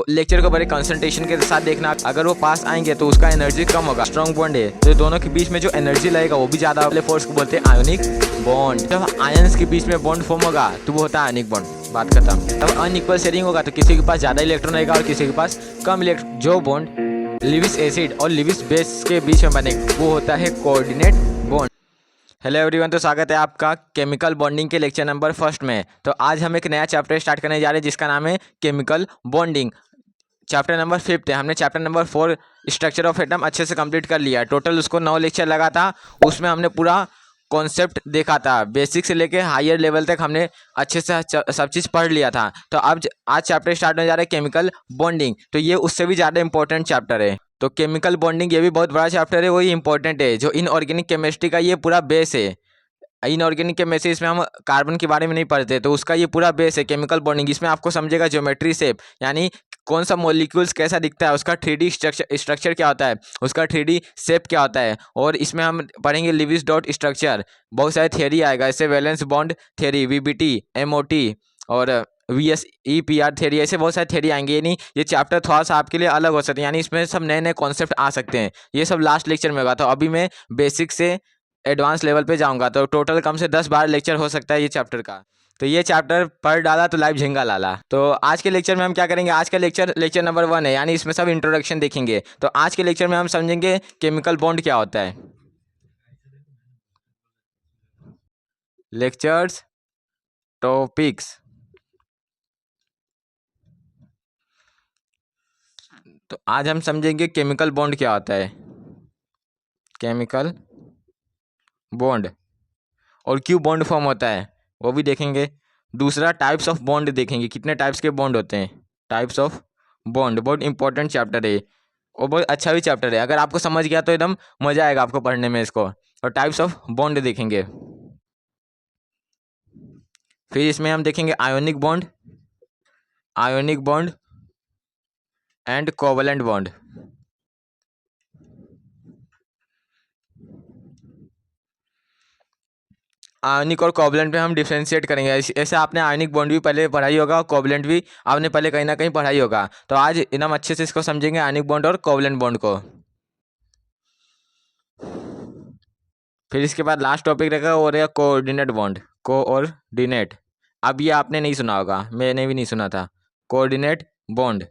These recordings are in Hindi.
लेक्चर को बड़े कंसंट्रेशन के साथ देखना। अगर वो पास आएंगे तो उसका एनर्जी कम होगा। स्ट्रॉन्ग बॉन्ड है तो दोनों के बीच में जो एनर्जी लगेगा वो भी ज़्यादा। वाले फोर्स को बोलते हैं आयोनिक बॉन्ड। जब आयंस के बीच में बॉन्ड फॉर्म होगा तो वो होता है आयोनिक बॉन्ड। बात खत्म। तब अनइक्वल शेयरिंग होगा तो किसी के पास ज़्यादा इलेक्ट्रॉन रहेगा और किसी के पास कम इलेक्ट्रॉन। जो बॉन्ड लिविस एसिड और लिविस बेस के बीच में बनेगा वो होता है कोऑर्डिनेट बॉन्ड। हेलो एवरीवन, तो स्वागत है आपका केमिकल बॉन्डिंग के लेक्चर नंबर फर्स्ट में। तो आज हम एक नया चैप्टर स्टार्ट करने जा रहे हैं जिसका नाम है केमिकल बॉन्डिंग। चैप्टर नंबर 5 है। हमने chapter number 4 structure of atom अच्छे से कंप्लीट कर लिया। टोटल उसको 9 लेक्चर लगा था। उसमें हमने पूरा कॉन्सेप्ट देखा था, बेसिक से लेके हायर लेवल तक हमने अच्छे से सब चीज़ पढ़ लिया था। तो अब आज चैप्टर स्टार्ट होने जा रहा है केमिकल बॉन्डिंग। तो ये उससे भी ज़्यादा इंपॉर्टेंट चैप्टर है। तो केमिकल बॉन्डिंग ये भी बहुत बड़ा चैप्टर है, वही इंपॉर्टेंट है। जो इनऑर्गेनिक केमिस्ट्री का ये पूरा बेस है। इनऑर्गेनिक केमिस्ट्री इसमें हम कार्बन के बारे में नहीं पढ़ते, तो उसका ये पूरा बेस है केमिकल बॉन्डिंग। इसमें आपको समझेगा ज्योमेट्री शेप, यानी कौन सा मॉलिक्यूल्स कैसा दिखता है, उसका 3D स्ट्रक्चर क्या होता है, उसका 3D शेप क्या होता है। और इसमें हम पढ़ेंगे लिविस डॉट स्ट्रक्चर, बहुत सारे थियरी आएगा। इससे valence bond theory, VBT, MOT और VSEPR थियरी, ऐसे बहुत सारे थियरी आएंगे। यानी ये चैप्टर थोड़ा सा आपके लिए अलग हो सकते हैं, यानी इसमें सब नए नए कॉन्सेप्ट आ सकते हैं। ये सब लास्ट लेक्चर में होगा। तो अभी मैं बेसिक से एडवांस लेवल पे जाऊंगा, तो टोटल कम से 10-12 लेक्चर हो सकता है ये चैप्टर का। तो ये चैप्टर पढ़ डाला तो लाइव झिंगा लाला। तो आज के लेक्चर में हम क्या करेंगे, आज का लेक्चर नंबर 1 है, यानी इसमें सब इंट्रोडक्शन देखेंगे। तो आज के लेक्चर में हम समझेंगे केमिकल बॉन्ड क्या होता है। Lectures topics. तो आज हम समझेंगे केमिकल बॉन्ड क्या होता है, केमिकल बॉन्ड, और क्यों बॉन्ड फॉर्म होता है वो भी देखेंगे। दूसरा टाइप्स ऑफ बॉन्ड देखेंगे, कितने टाइप्स के बॉन्ड होते हैं। टाइप्स ऑफ बॉन्ड बहुत इंपॉर्टेंट चैप्टर है और बहुत अच्छा भी चैप्टर है। अगर आपको समझ गया तो एकदम मज़ा आएगा आपको पढ़ने में इसको। और टाइप्स ऑफ बॉन्ड देखेंगे। फिर इसमें हम देखेंगे ionic bond, ionic bond and covalent bond. Ionic और कोवलेंट में हम डिफ्रेंशिएट करेंगे। ऐसे आपने आयनिक बॉन्ड भी पहले पढ़ाई होगा और कोवलेंट भी आपने पहले कहीं ना कहीं पढ़ाई होगा। तो आज एकदम अच्छे से इसको समझेंगे, आयनिक बॉन्ड और कोवलेंट बॉन्ड को। फिर इसके बाद लास्ट टॉपिक रहेगा वो रहेगा कोऑर्डिनेट बॉन्ड, कोऑर्डिनेट। अब ये आपने नहीं सुना होगा, मैंने भी नहीं सुना था, कोऑर्डिनेट बॉन्ड।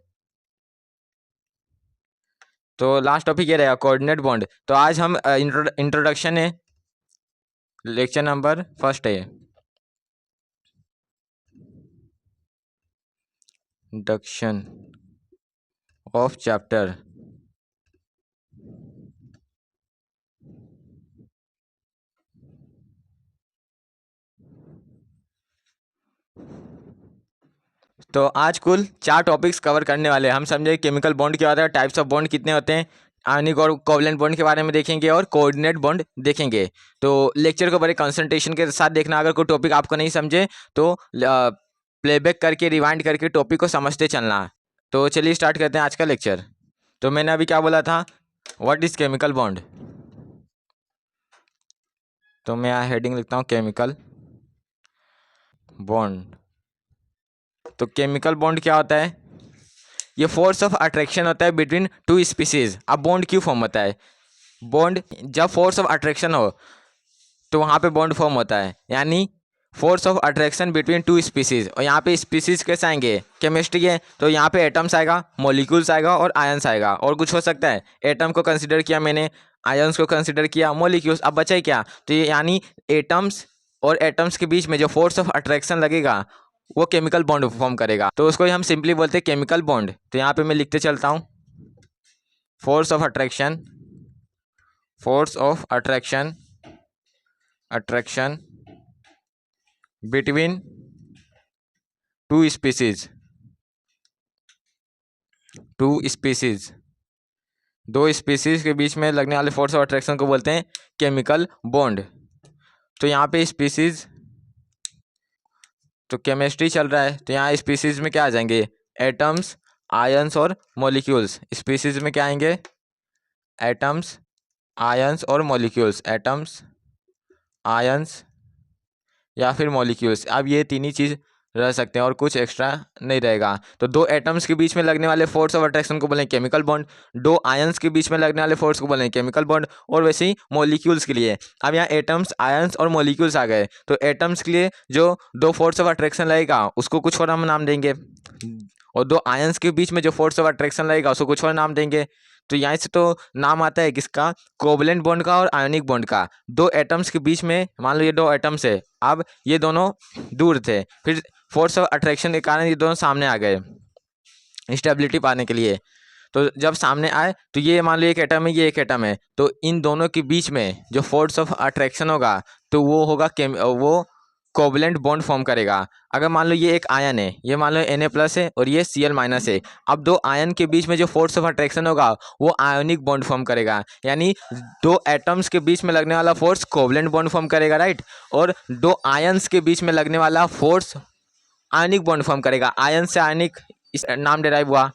तो लास्ट टॉपिक ये रहेगा कोऑर्डिनेट बॉन्ड। तो आज हम इंट्रोडक्शन है, लेक्चर नंबर फर्स्ट है इंट्रोडक्शन ऑफ चैप्टर। तो आज कुल 4 टॉपिक्स कवर करने वाले हैं। हम समझे केमिकल बॉन्ड क्या होता है, टाइप्स ऑफ बॉन्ड कितने होते हैं, आयनिक और कोवलेंट बॉन्ड के बारे में देखेंगे और कोऑर्डिनेट बॉन्ड देखेंगे। तो लेक्चर को बड़े कंसंट्रेशन के साथ देखना। अगर कोई टॉपिक आपको नहीं समझे तो प्लेबैक करके रिवाइंड करके टॉपिक को समझते चलना। तो चलिए स्टार्ट करते हैं आज का लेक्चर। तो मैंने अभी क्या बोला था, व्हाट इज़ केमिकल बॉन्ड। तो मैं यहाँ हेडिंग लिखता हूँ केमिकल बॉन्ड। तो केमिकल बॉन्ड क्या होता है, ये फोर्स ऑफ अट्रैक्शन होता है बिटवीन 2 स्पीसीज। अब बॉन्ड क्यों फॉर्म होता है, बॉन्ड जब फोर्स ऑफ अट्रैक्शन हो तो वहाँ पे बॉन्ड फॉर्म होता है, यानी force of attraction between 2 species. और यहाँ पे स्पीसीज कैसे आएंगे, केमिस्ट्री है तो यहाँ पे एटम्स आएगा, मॉलिक्यूल्स आएगा और आयंस आएगा। और कुछ हो सकता है, एटम को कंसिडर किया मैंने, आयंस को कंसिडर किया, मॉलिक्यूल्स। अब बचा ही क्या, तो ये यानी एटम्स और एटम्स के बीच में जो फोर्स ऑफ अट्रैक्शन लगेगा वो केमिकल बॉन्ड फॉर्म करेगा। तो उसको हम सिंपली बोलते हैं केमिकल बॉन्ड। तो यहाँ पे मैं लिखते चलता हूँ, force of attraction, force of attraction, attraction between 2 species, 2 species, 2 species के बीच में लगने वाले फोर्स ऑफ अट्रैक्शन को बोलते हैं केमिकल बॉन्ड। तो यहाँ पे स्पीसीज, तो केमिस्ट्री चल रहा है तो यहाँ स्पीसीज में क्या आ जाएंगे, एटम्स, आयंस और मॉलिक्यूल्स। स्पीसीज में क्या आएंगे, एटम्स, आयंस और मॉलिक्यूल्स, एटम्स, आयंस या फिर मॉलिक्यूल्स। अब ये तीन ही चीज़ रह सकते हैं और कुछ एक्स्ट्रा नहीं रहेगा। तो दो एटम्स के बीच में लगने वाले फोर्स ऑफ अट्रैक्शन को बोलें केमिकल बॉन्ड, दो आयंस के बीच में लगने वाले फोर्स को बोलें केमिकल बॉन्ड, और वैसे ही मॉलिक्यूल्स के लिए। अब यहाँ एटम्स, आयंस और मॉलिक्यूल्स आ गए, तो एटम्स के लिए जो दो फोर्स ऑफ अट्रैक्शन लगेगा उसको कुछ और हम नाम देंगे, और दो आयंस के बीच में जो फोर्स ऑफ अट्रैक्शन लगेगा उसको कुछ और नाम देंगे। तो यहाँ से तो नाम आता है किसका, कोवलेंट बॉन्ड का और आयोनिक बॉन्ड का। दो एटम्स के बीच में, मान लो ये दो एटम्स है, अब ये दोनों दूर थे, फिर फोर्स ऑफ अट्रैक्शन के कारण ये दोनों सामने आ गए स्टेबिलिटी पाने के लिए। तो जब सामने आए तो ये मान लो एक एटम है, ये एक एटम है, तो इन दोनों के बीच में जो फोर्स ऑफ अट्रैक्शन होगा तो वो होगा वो कोवलेंट बॉन्ड फॉर्म करेगा। अगर मान लो ये एक आयन है, ये मान लो Na+ है और ये Cl- है, अब दो आयन के बीच में जो फोर्स ऑफ अट्रैक्शन होगा वो आयोनिक बॉन्ड फॉर्म करेगा, यानी दो एटम्स के बीच में लगने वाला फोर्स कोवलेंट बॉन्ड फॉर्म करेगा, राइट, और दो आयन्स के बीच में लगने वाला फोर्स आयनिक बॉन्ड फॉर्म करेगा। आयन से आयनिक इस नाम डिराइव हुआ।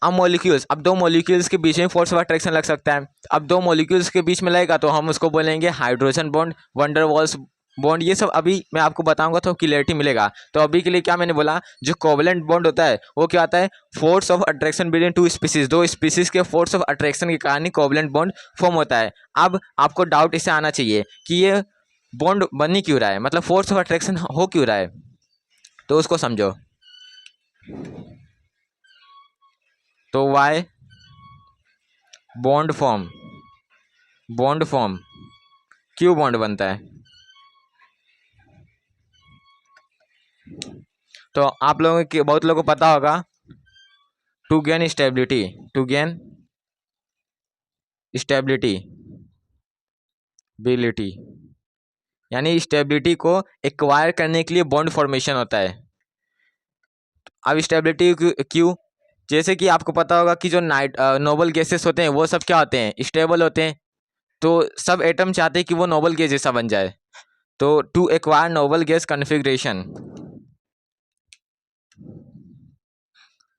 अब मॉलिक्यूल्स, अब दो मॉलिक्यूल्स के बीच में फोर्स ऑफ अट्रैक्शन लग सकता है। अब दो मॉलिक्यूल्स के बीच में लगेगा तो हम उसको बोलेंगे हाइड्रोजन बॉन्ड, वंडरवॉल्स बॉन्ड। ये सब अभी मैं आपको बताऊंगा तो क्लियरिटी मिलेगा। तो अभी के लिए क्या मैंने बोला, जो कोवलेंट बॉन्ड होता है वो क्या आता है, force of attraction between two species, दो स्पीसीज के फोर्स ऑफ अट्रैक्शन के कारण ही कोवलेंट बॉन्ड फॉर्म होता है। अब आपको डाउट इससे आना चाहिए कि ये बॉन्ड बन ही क्यों रहा है, मतलब फोर्स ऑफ अट्रैक्शन हो क्यों रहा है, तो उसको समझो। तो why bond form, bond form क्यों बॉन्ड बनता है, तो आप लोगों के बहुत लोगों को पता होगा, to gain stability, to gain stability बिलिटी, यानी स्टेबिलिटी को एक्वायर करने के लिए बॉन्ड फॉर्मेशन होता है। अब स्टेबिलिटी क्यों, जैसे कि आपको पता होगा कि जो नोबल गैसेस होते हैं वो सब क्या होते हैं, स्टेबल होते हैं। तो सब एटम चाहते हैं कि वो नोबल गैस जैसा बन जाए। तो to acquire noble gas configuration,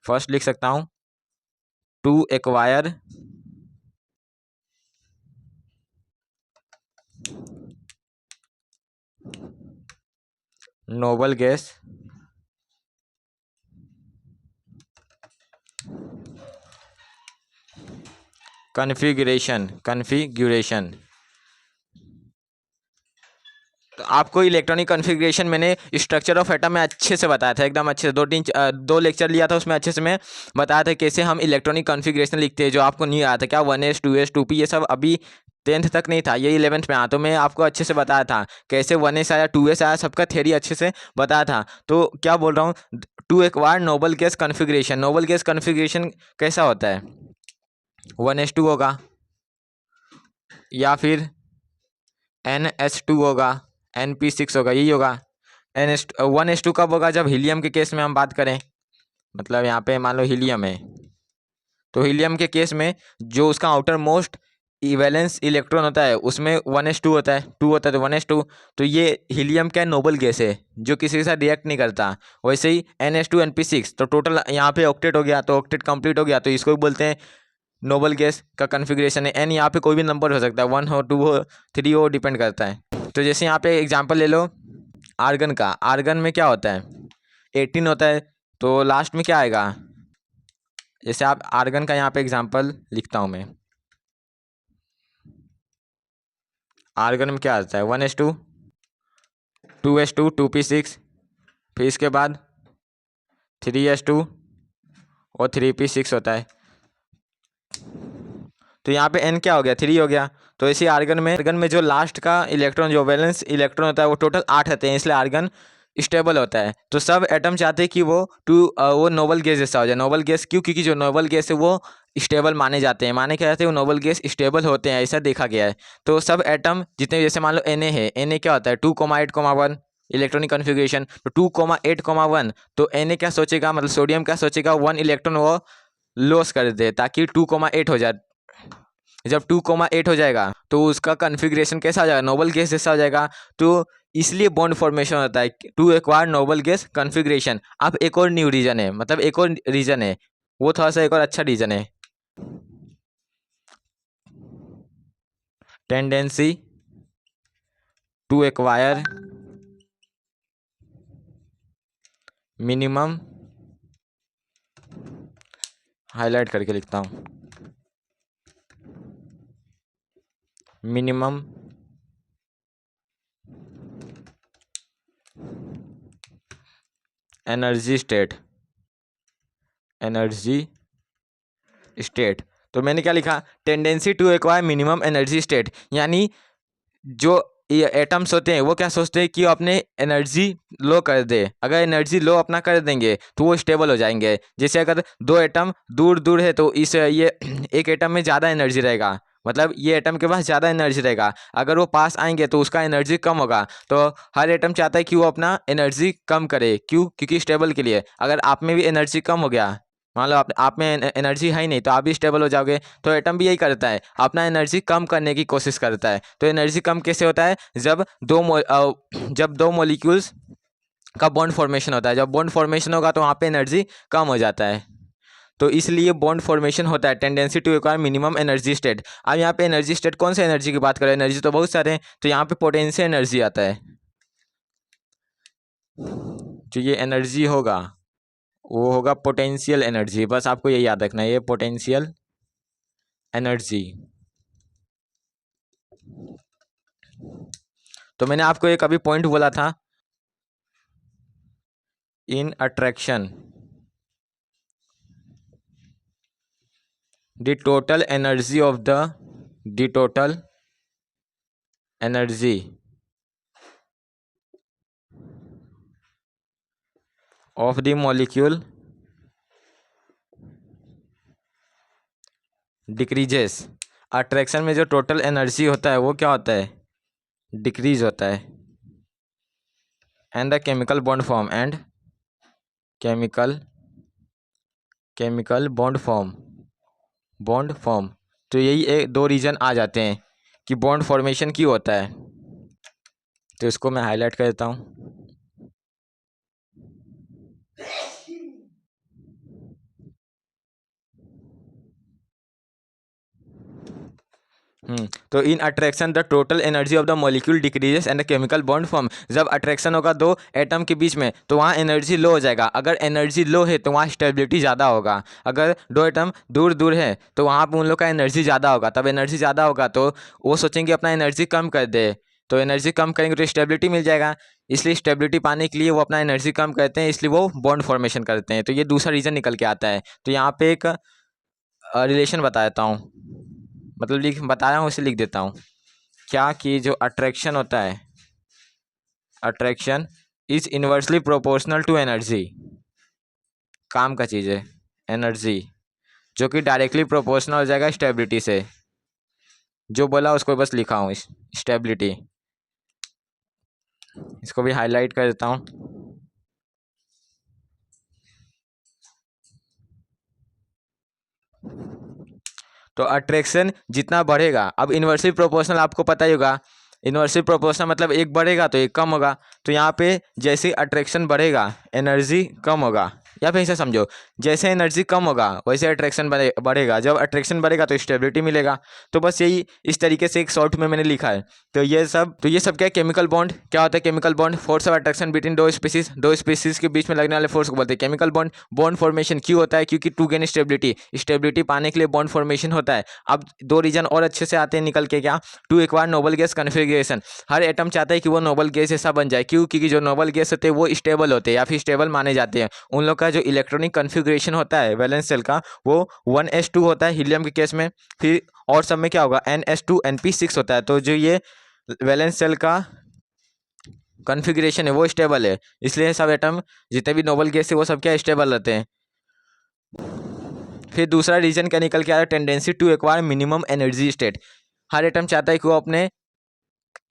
first लिख सकता हूं, to acquire noble gas configuration. तो आपको इलेक्ट्रॉनिक कॉन्फ़िगरेशन मैंने स्ट्रक्चर ऑफ एटम में अच्छे से बताया था, एकदम अच्छे से, दो लेक्चर लिया था उसमें अच्छे से मैं बताया था कैसे हम इलेक्ट्रॉनिक कॉन्फ़िगरेशन लिखते हैं, जो आपको नहीं आया था, क्या 1s 2s 2p ये सब अभी 10th तक नहीं था, ये 11th में आया। तो मैं आपको अच्छे से बताया था कैसे 1s आया 2s आया, सबका थ्योरी अच्छे से बताया था। तो क्या बोल रहा हूँ, to acquire noble gas configuration, noble gas configuration कैसा होता है, 1s2 होगा, या फिर NH2 होगा, NP6 होगा, यही होगा। NH1H2 कब होगा, जब हीलियम के केस में हम बात करें, मतलब यहाँ पे मान लो हीलियम है, तो हीलियम के केस में जो उसका आउटर मोस्ट वैलेंस इलेक्ट्रॉन होता है उसमें 1s2 होता है, 2 होता है, तो 1s2। तो ये हीलियम क्या नोबल गैस है जो किसी के साथ रिएक्ट नहीं करता। वैसे ही NH2 NP6, तो टोटल यहाँ पे ऑक्टेट हो गया, तो ऑक्टेट कंप्लीट हो गया, तो इसको भी बोलते हैं नोबल गैस का कन्फिग्रेशन है। एन यहाँ पे कोई भी नंबर हो सकता है, 1 हो, 2 हो, 3 हो, डिपेंड करता है। तो जैसे यहाँ पे एग्जांपल ले लो आर्गन का, आर्गन में क्या होता है, 18 होता है, तो लास्ट में क्या आएगा, जैसे आप आर्गन का यहाँ पे एग्जांपल लिखता हूँ मैं, आर्गन में क्या आता है, 1s2 2s2 2p6, फिर इसके बाद 3s2 और 3p6 होता है। तो यहाँ पे n क्या हो गया, 3 हो गया। तो इसी आर्गन में जो लास्ट का इलेक्ट्रॉन, जो वैलेंस इलेक्ट्रॉन होता है वो टोटल 8 आते हैं, इसलिए आर्गन स्टेबल होता है। तो सब एटम चाहते हैं कि वो नोबल गैस जैसा हो जाए। नोबल गैस क्यों, क्योंकि जो नोबल गैस है वो स्टेबल माने जाते हैं, माने क्या जाते हैं, वो नोबल गैस स्टेबल होते हैं, ऐसा देखा गया है। तो सब एटम जितने, जैसे मान लो Na है, Na क्या होता है 2,8,1 इलेक्ट्रॉनिक कॉन्फ़िगरेशन, तो 2,8,1, तो Na क्या सोचेगा, मतलब सोडियम क्या सोचेगा, 1 इलेक्ट्रॉन वो लॉस कर दे ताकि 2,8 हो जाए। जब 2,8 हो जाएगा तो उसका कन्फिग्रेशन कैसा हो जाएगा, नोबल गैस जैसा हो जाएगा। तो इसलिए बॉन्ड फॉर्मेशन होता है, to acquire noble gas configuration. अब एक और न्यू रीजन है, मतलब एक और रीजन है, वो थोड़ा सा एक और अच्छा रीजन है, tendency to acquire minimum, highlight करके लिखता हूँ, minimum energy state, energy state. तो मैंने क्या लिखा, tendency to acquire minimum energy state, यानी जो ये एटम्स होते हैं वो क्या सोचते हैं कि वो अपने एनर्जी लो कर दे। अगर एनर्जी लो अपना कर देंगे तो वो स्टेबल हो जाएंगे। जैसे अगर दो एटम दूर दूर है तो इस ये एक एटम में ज़्यादा एनर्जी रहेगा, मतलब ये एटम के पास ज़्यादा एनर्जी रहेगा। अगर वो पास आएंगे तो उसका एनर्जी कम होगा। तो हर एटम चाहता है कि वो अपना एनर्जी कम करे, क्यों? क्योंकि स्टेबल के लिए। अगर आप में भी एनर्जी कम हो गया, मान लो आप में एनर्जी है ही नहीं, तो आप भी स्टेबल हो जाओगे। तो एटम भी यही करता है, अपना एनर्जी कम करने की कोशिश करता है। तो एनर्जी कम कैसे होता है? जब दो मॉलिक्यूल्स का बॉन्ड फॉर्मेशन होता है। जब बॉन्ड फॉर्मेशन होगा तो वहाँ पे एनर्जी कम हो जाता है। तो इसलिए बॉन्ड फॉर्मेशन होता है, tendency to acquire minimum energy state. अब यहाँ पे एनर्जी स्टेट कौन सा एनर्जी की बात करें? एनर्जी तो बहुत सारे हैं, तो यहाँ पे पोटेंशियल एनर्जी आता है। जो ये एनर्जी होगा वो होगा पोटेंशियल एनर्जी। बस आपको ये याद रखना है, ये पोटेंशियल एनर्जी। तो मैंने आपको एक अभी पॉइंट बोला था, in attraction the total energy of the total energy of the molecule decreases. Attraction में जो टोटल एनर्जी होता है वो क्या होता है? डिक्रीज होता है। And the chemical bond form, and chemical bond form. तो यही दो रीजन आ जाते हैं कि बॉन्ड फॉर्मेशन क्यों होता है। तो इसको मैं हाईलाइट कर देता हूँ। तो in attraction the total energy of the molecule decreases and the chemical bond form. जब अट्रैक्शन होगा दो एटम के बीच में तो वहाँ एनर्जी लो हो जाएगा। अगर एनर्जी लो है तो वहाँ स्टेबिलिटी ज़्यादा होगा। अगर दो एटम दूर दूर है तो वहाँ पर उन लोग का एनर्जी ज़्यादा होगा। तब एनर्जी ज़्यादा होगा तो वो सोचेंगे अपना एनर्जी कम कर दे। तो एनर्जी कम करेंगे तो स्टेबिलिटी मिल जाएगा। इसलिए स्टेबिलिटी पाने के लिए वो अपना एनर्जी कम करते हैं, इसलिए वो बॉन्ड फॉर्मेशन करते हैं। तो ये दूसरा रीज़न निकल के आता है। तो यहाँ पे एक रिलेशन बता देता हूँ, मतलब लिख बताया हूँ, इसे लिख देता हूँ। क्या कि जो अट्रैक्शन होता है, attraction is inversely proportional to energy. काम का चीज़ है एनर्जी, जो कि डायरेक्टली प्रोपोर्शनल हो जाएगा स्टेबिलिटी से। जो बोला उसको बस लिखा हूँ, स्टेबिलिटी। इसको भी हाईलाइट कर देता हूँ। तो अट्रैक्शन जितना बढ़ेगा, अब इन्वर्सली प्रोपोर्शनल आपको पता ही होगा। इन्वर्सली प्रोपोर्शनल मतलब एक बढ़ेगा तो एक कम होगा। तो यहाँ पे जैसे अट्रैक्शन बढ़ेगा एनर्जी कम होगा, या फिर ऐसा समझो, जैसे एनर्जी कम होगा वैसे अट्रैक्शन बढ़ेगा। जब अट्रैक्शन बढ़ेगा तो स्टेबिलिटी मिलेगा। तो बस यही इस तरीके से एक शॉर्ट में मैंने लिखा है। तो ये सब क्या है? Chemical bond. क्या होता है chemical bond? Force of attraction between दो स्पीसीज के बीच में लगने वाले फोर्स को बोलते हैं केमिकल बॉन्ड। बॉन्ड फॉर्मेशन क्यों होता है? क्योंकि टू गेन स्टेबिलिटी पाने के लिए बॉन्ड फॉर्मेशन होता है। अब दो रीजन और अच्छे से आते हैं निकल के, क्या? To acquire noble gas configuration. हर एटम चाहता है कि वो नोबल गैस ऐसा बन जाए। क्यों? क्योंकि जो नोबल गैस होते हैं वो स्टेबल होते हैं या फिर स्टेबल माने जाते हैं। उन लोग का जो इलेक्ट्रॉनिक कन्फिग्रेशन होता है वैलेंस शेल का, वो 1s2 होता है हीलियम के केस में। फिर और सब में क्या होगा? ns2 np6 होता है। तो जो ये वैलेंस शेल का कन्फिग्रेशन है वो स्टेबल है, इसलिए सब एटम जितने भी नोबल गैस है वो सब क्या स्टेबल रहते हैं। फिर दूसरा रीजन क्या निकल के आ रहा है? Tendency to acquire minimum energy state. हर एटम चाहता है कि वो अपने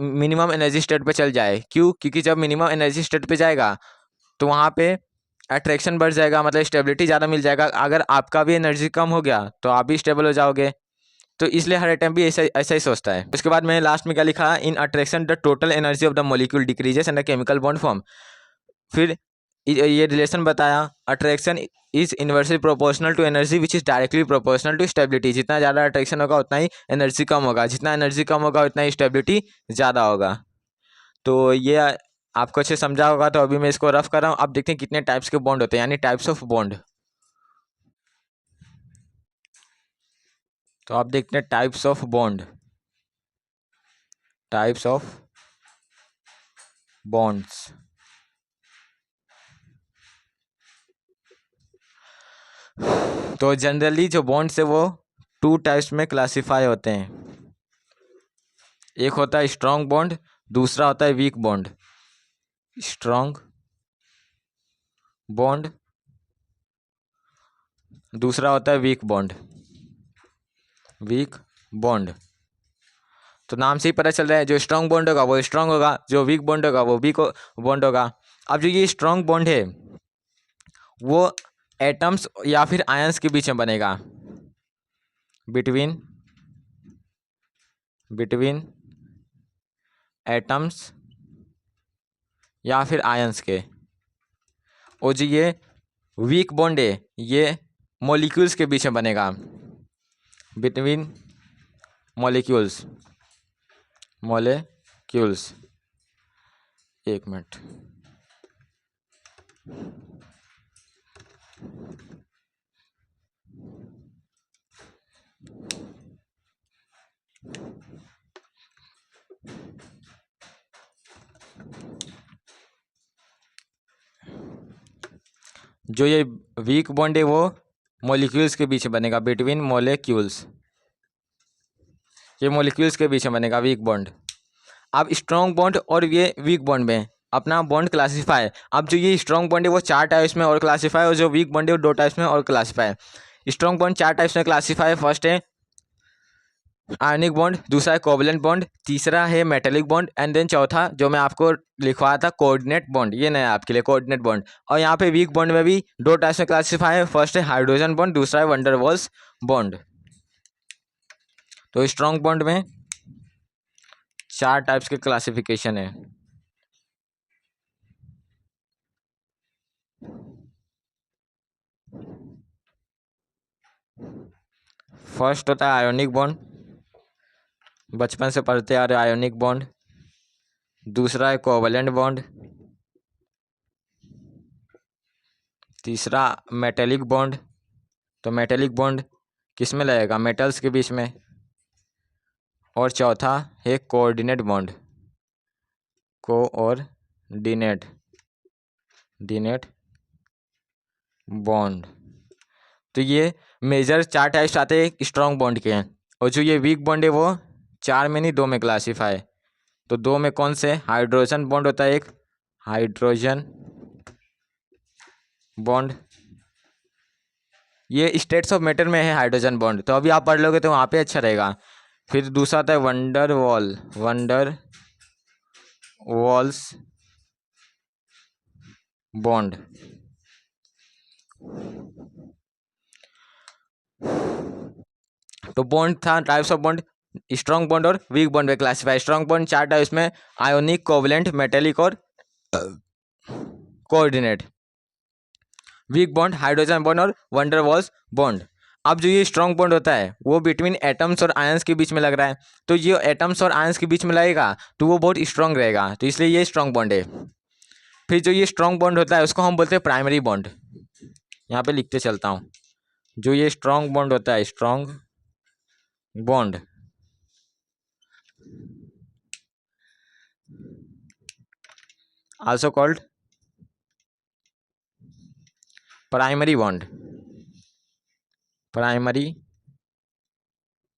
मिनिमम एनर्जी स्टेट पे चल जाए। क्यों? क्योंकि जब मिनिमम एनर्जी स्टेट पे जाएगा तो वहाँ पे अट्रैक्शन बढ़ जाएगा, मतलब स्टेबिलिटी ज़्यादा मिल जाएगा। अगर आपका भी एनर्जी कम हो गया तो आप भी स्टेबल हो जाओगे। तो इसलिए हर एटम भी ऐसा ऐसा ही सोचता है। उसके बाद मैंने लास्ट में क्या लिखा? In attraction the total energy of the molecule decreases and the chemical bond form. फिर ये रिलेशन बताया, attraction is inversely proportional to energy which is directly proportional to stability. जितना ज़्यादा अट्रैक्शन होगा उतना ही एनर्जी कम होगा, जितना एनर्जी कम होगा उतना ही स्टेबिलिटी ज़्यादा होगा। तो ये आपको अच्छे समझा होगा, तो अभी मैं इसको रफ कर रहा हूँ। अब देखते हैं कितने टाइप्स के बॉन्ड होते हैं, यानी टाइप्स ऑफ बॉन्ड। तो आप देखते हैं types of bond, types of bonds. तो जनरली जो बॉन्ड्स है वो टू टाइप्स में क्लासिफाई होते हैं। एक होता है स्ट्रॉन्ग बॉन्ड, दूसरा होता है वीक बॉन्ड। स्ट्रॉन्ग बॉन्ड, दूसरा होता है वीक बॉन्ड। वीक बॉन्ड, तो नाम से ही पता चल रहा है, जो स्ट्रॉन्ग बॉन्ड होगा वो स्ट्रॉन्ग होगा, जो वीक बॉन्ड होगा वो वीक बॉन्ड होगा। अब जो ये स्ट्रॉन्ग बॉन्ड है वो एटम्स या फिर आयंस के बीच में बनेगा, बिटवीन एटम्स या फिर आयंस के। और जो ये वीक बॉन्ड है ये मॉलिक्यूल्स के बीच में बनेगा, बिटवीन मॉलिक्यूल्स। एक मिनट। जो ये वीक बॉन्ड है वो मॉलिक्यूल्स के बीच में बनेगा, बिटवीन मॉलिक्यूल्स। ये मॉलिक्यूल्स के बीच में बनेगा वीक बॉन्ड। अब स्ट्रॉन्ग बॉन्ड और ये वीक बॉन्ड में अपना बॉन्ड क्लासीफाई। अब जो ये स्ट्रॉन्ग बॉन्ड है वो 4 टाइप्स में और क्लासीफाई, और जो वीक बॉन्ड है वो 2 टाइप्स में और क्लासीफाई। स्ट्रॉन्ग बॉन्ड 4 टाइप्स में क्लासीफाई। फर्स्ट है आयनिक बॉन्ड, दूसरा है कोवलेंट बॉन्ड, तीसरा है मेटेलिक बॉन्ड, एंड देन चौथा जो मैं आपको लिखवाया था कोऑर्डिनेट बॉन्ड, ये नया आपके लिए कोऑर्डिनेट बॉन्ड। और यहाँ पे वीक बॉन्ड में भी 2 टाइप्स में क्लासीफाई है। फर्स्ट है हाइड्रोजन बॉन्ड, दूसरा है वंडरवॉल्स बॉन्ड। तो स्ट्रॉन्ग बॉन्ड में 4 टाइप्स के क्लासिफिकेशन है। फर्स्ट होता है आयोनिक बॉन्ड, बचपन से पढ़ते आ रहे आयोनिक बॉन्ड। दूसरा है कोवलेंट बॉन्ड, तीसरा मेटेलिक बॉन्ड। तो मेटेलिक बॉन्ड किस में लगेगा, मेटल्स के बीच में। और चौथा है कोऑर्डिनेट बॉन्ड, कोऑर्डिनेट बॉन्ड। तो ये मेजर 4 टाइप्स आते हैं स्ट्रॉन्ग बॉन्ड के हैं। और जो ये वीक बॉन्ड है वो 4 में नहीं 2 में क्लासीफाई। तो 2 में कौन से, हाइड्रोजन बॉन्ड होता है एक, हाइड्रोजन बॉन्ड, ये स्टेट्स ऑफ मैटर में है हाइड्रोजन बॉन्ड, तो अभी आप पढ़ लोगे तो वहाँ पे अच्छा रहेगा। फिर दूसरा आता है वॉल्स बॉन्ड। तो बॉन्ड था types of bond, strong bond और वीक बॉन्ड में क्लासिफाई। स्ट्रॉन्ग बॉन्ड 4 टाइप्स में, आयोनिक, कोवलेंट, मेटेलिक और coordinate. Weak bond hydrogen bond और वंडरवॉल्स बॉन्ड। अब जो ये स्ट्रॉन्ग बॉन्ड होता है वो बिटवीन एटम्स और आयंस के बीच में लग रहा है, तो ये एटम्स और आयंस के बीच में लगेगा तो वो बहुत स्ट्रॉन्ग रहेगा, तो इसलिए ये स्ट्रॉन्ग बॉन्ड है। फिर जो ये स्ट्रॉन्ग बॉन्ड होता है उसको हम बोलते हैं प्राइमरी बॉन्ड। यहाँ पे लिखते चलता हूँ, जो ये स्ट्रॉन्ग बॉन्ड होता है, strong bond, also called primary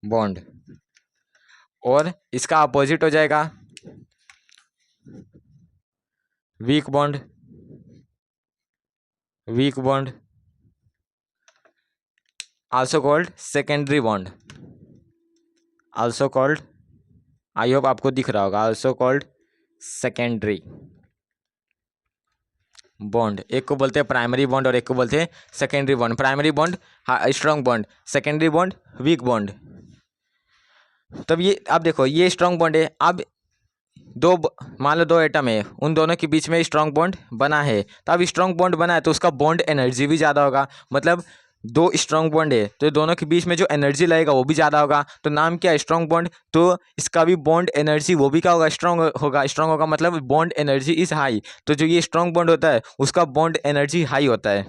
bond, और इसका अपोजिट हो जाएगा weak bond, also called secondary bond, I hope आपको दिख रहा होगा, आल्सो कॉल्ड सेकेंडरी बॉन्ड। एक को बोलते हैं प्राइमरी बॉन्ड और एक को बोलते हैं secondary bond. Primary bond strong bond, secondary bond weak bond. तब ये अब देखो ये स्ट्रॉन्ग बॉन्ड है। अब मान लो 2 एटम है, उन दोनों के बीच में स्ट्रॉन्ग बॉन्ड बना है, तो अब स्ट्रॉन्ग बॉन्ड बना है तो उसका बॉन्ड एनर्जी भी ज़्यादा होगा। मतलब दो स्ट्रॉन्ग बॉन्ड है तो दोनों के बीच में जो एनर्जी लगेगा वो भी ज़्यादा होगा। तो नाम क्या है, स्ट्रॉन्ग बॉन्ड। तो इसका भी बॉन्ड एनर्जी वो भी क्या होगा, स्ट्रॉन्ग होगा। स्ट्रॉन्ग होगा मतलब बॉन्ड एनर्जी इज हाई। तो जो ये स्ट्रॉन्ग बॉन्ड होता है उसका बॉन्ड एनर्जी हाई होता है।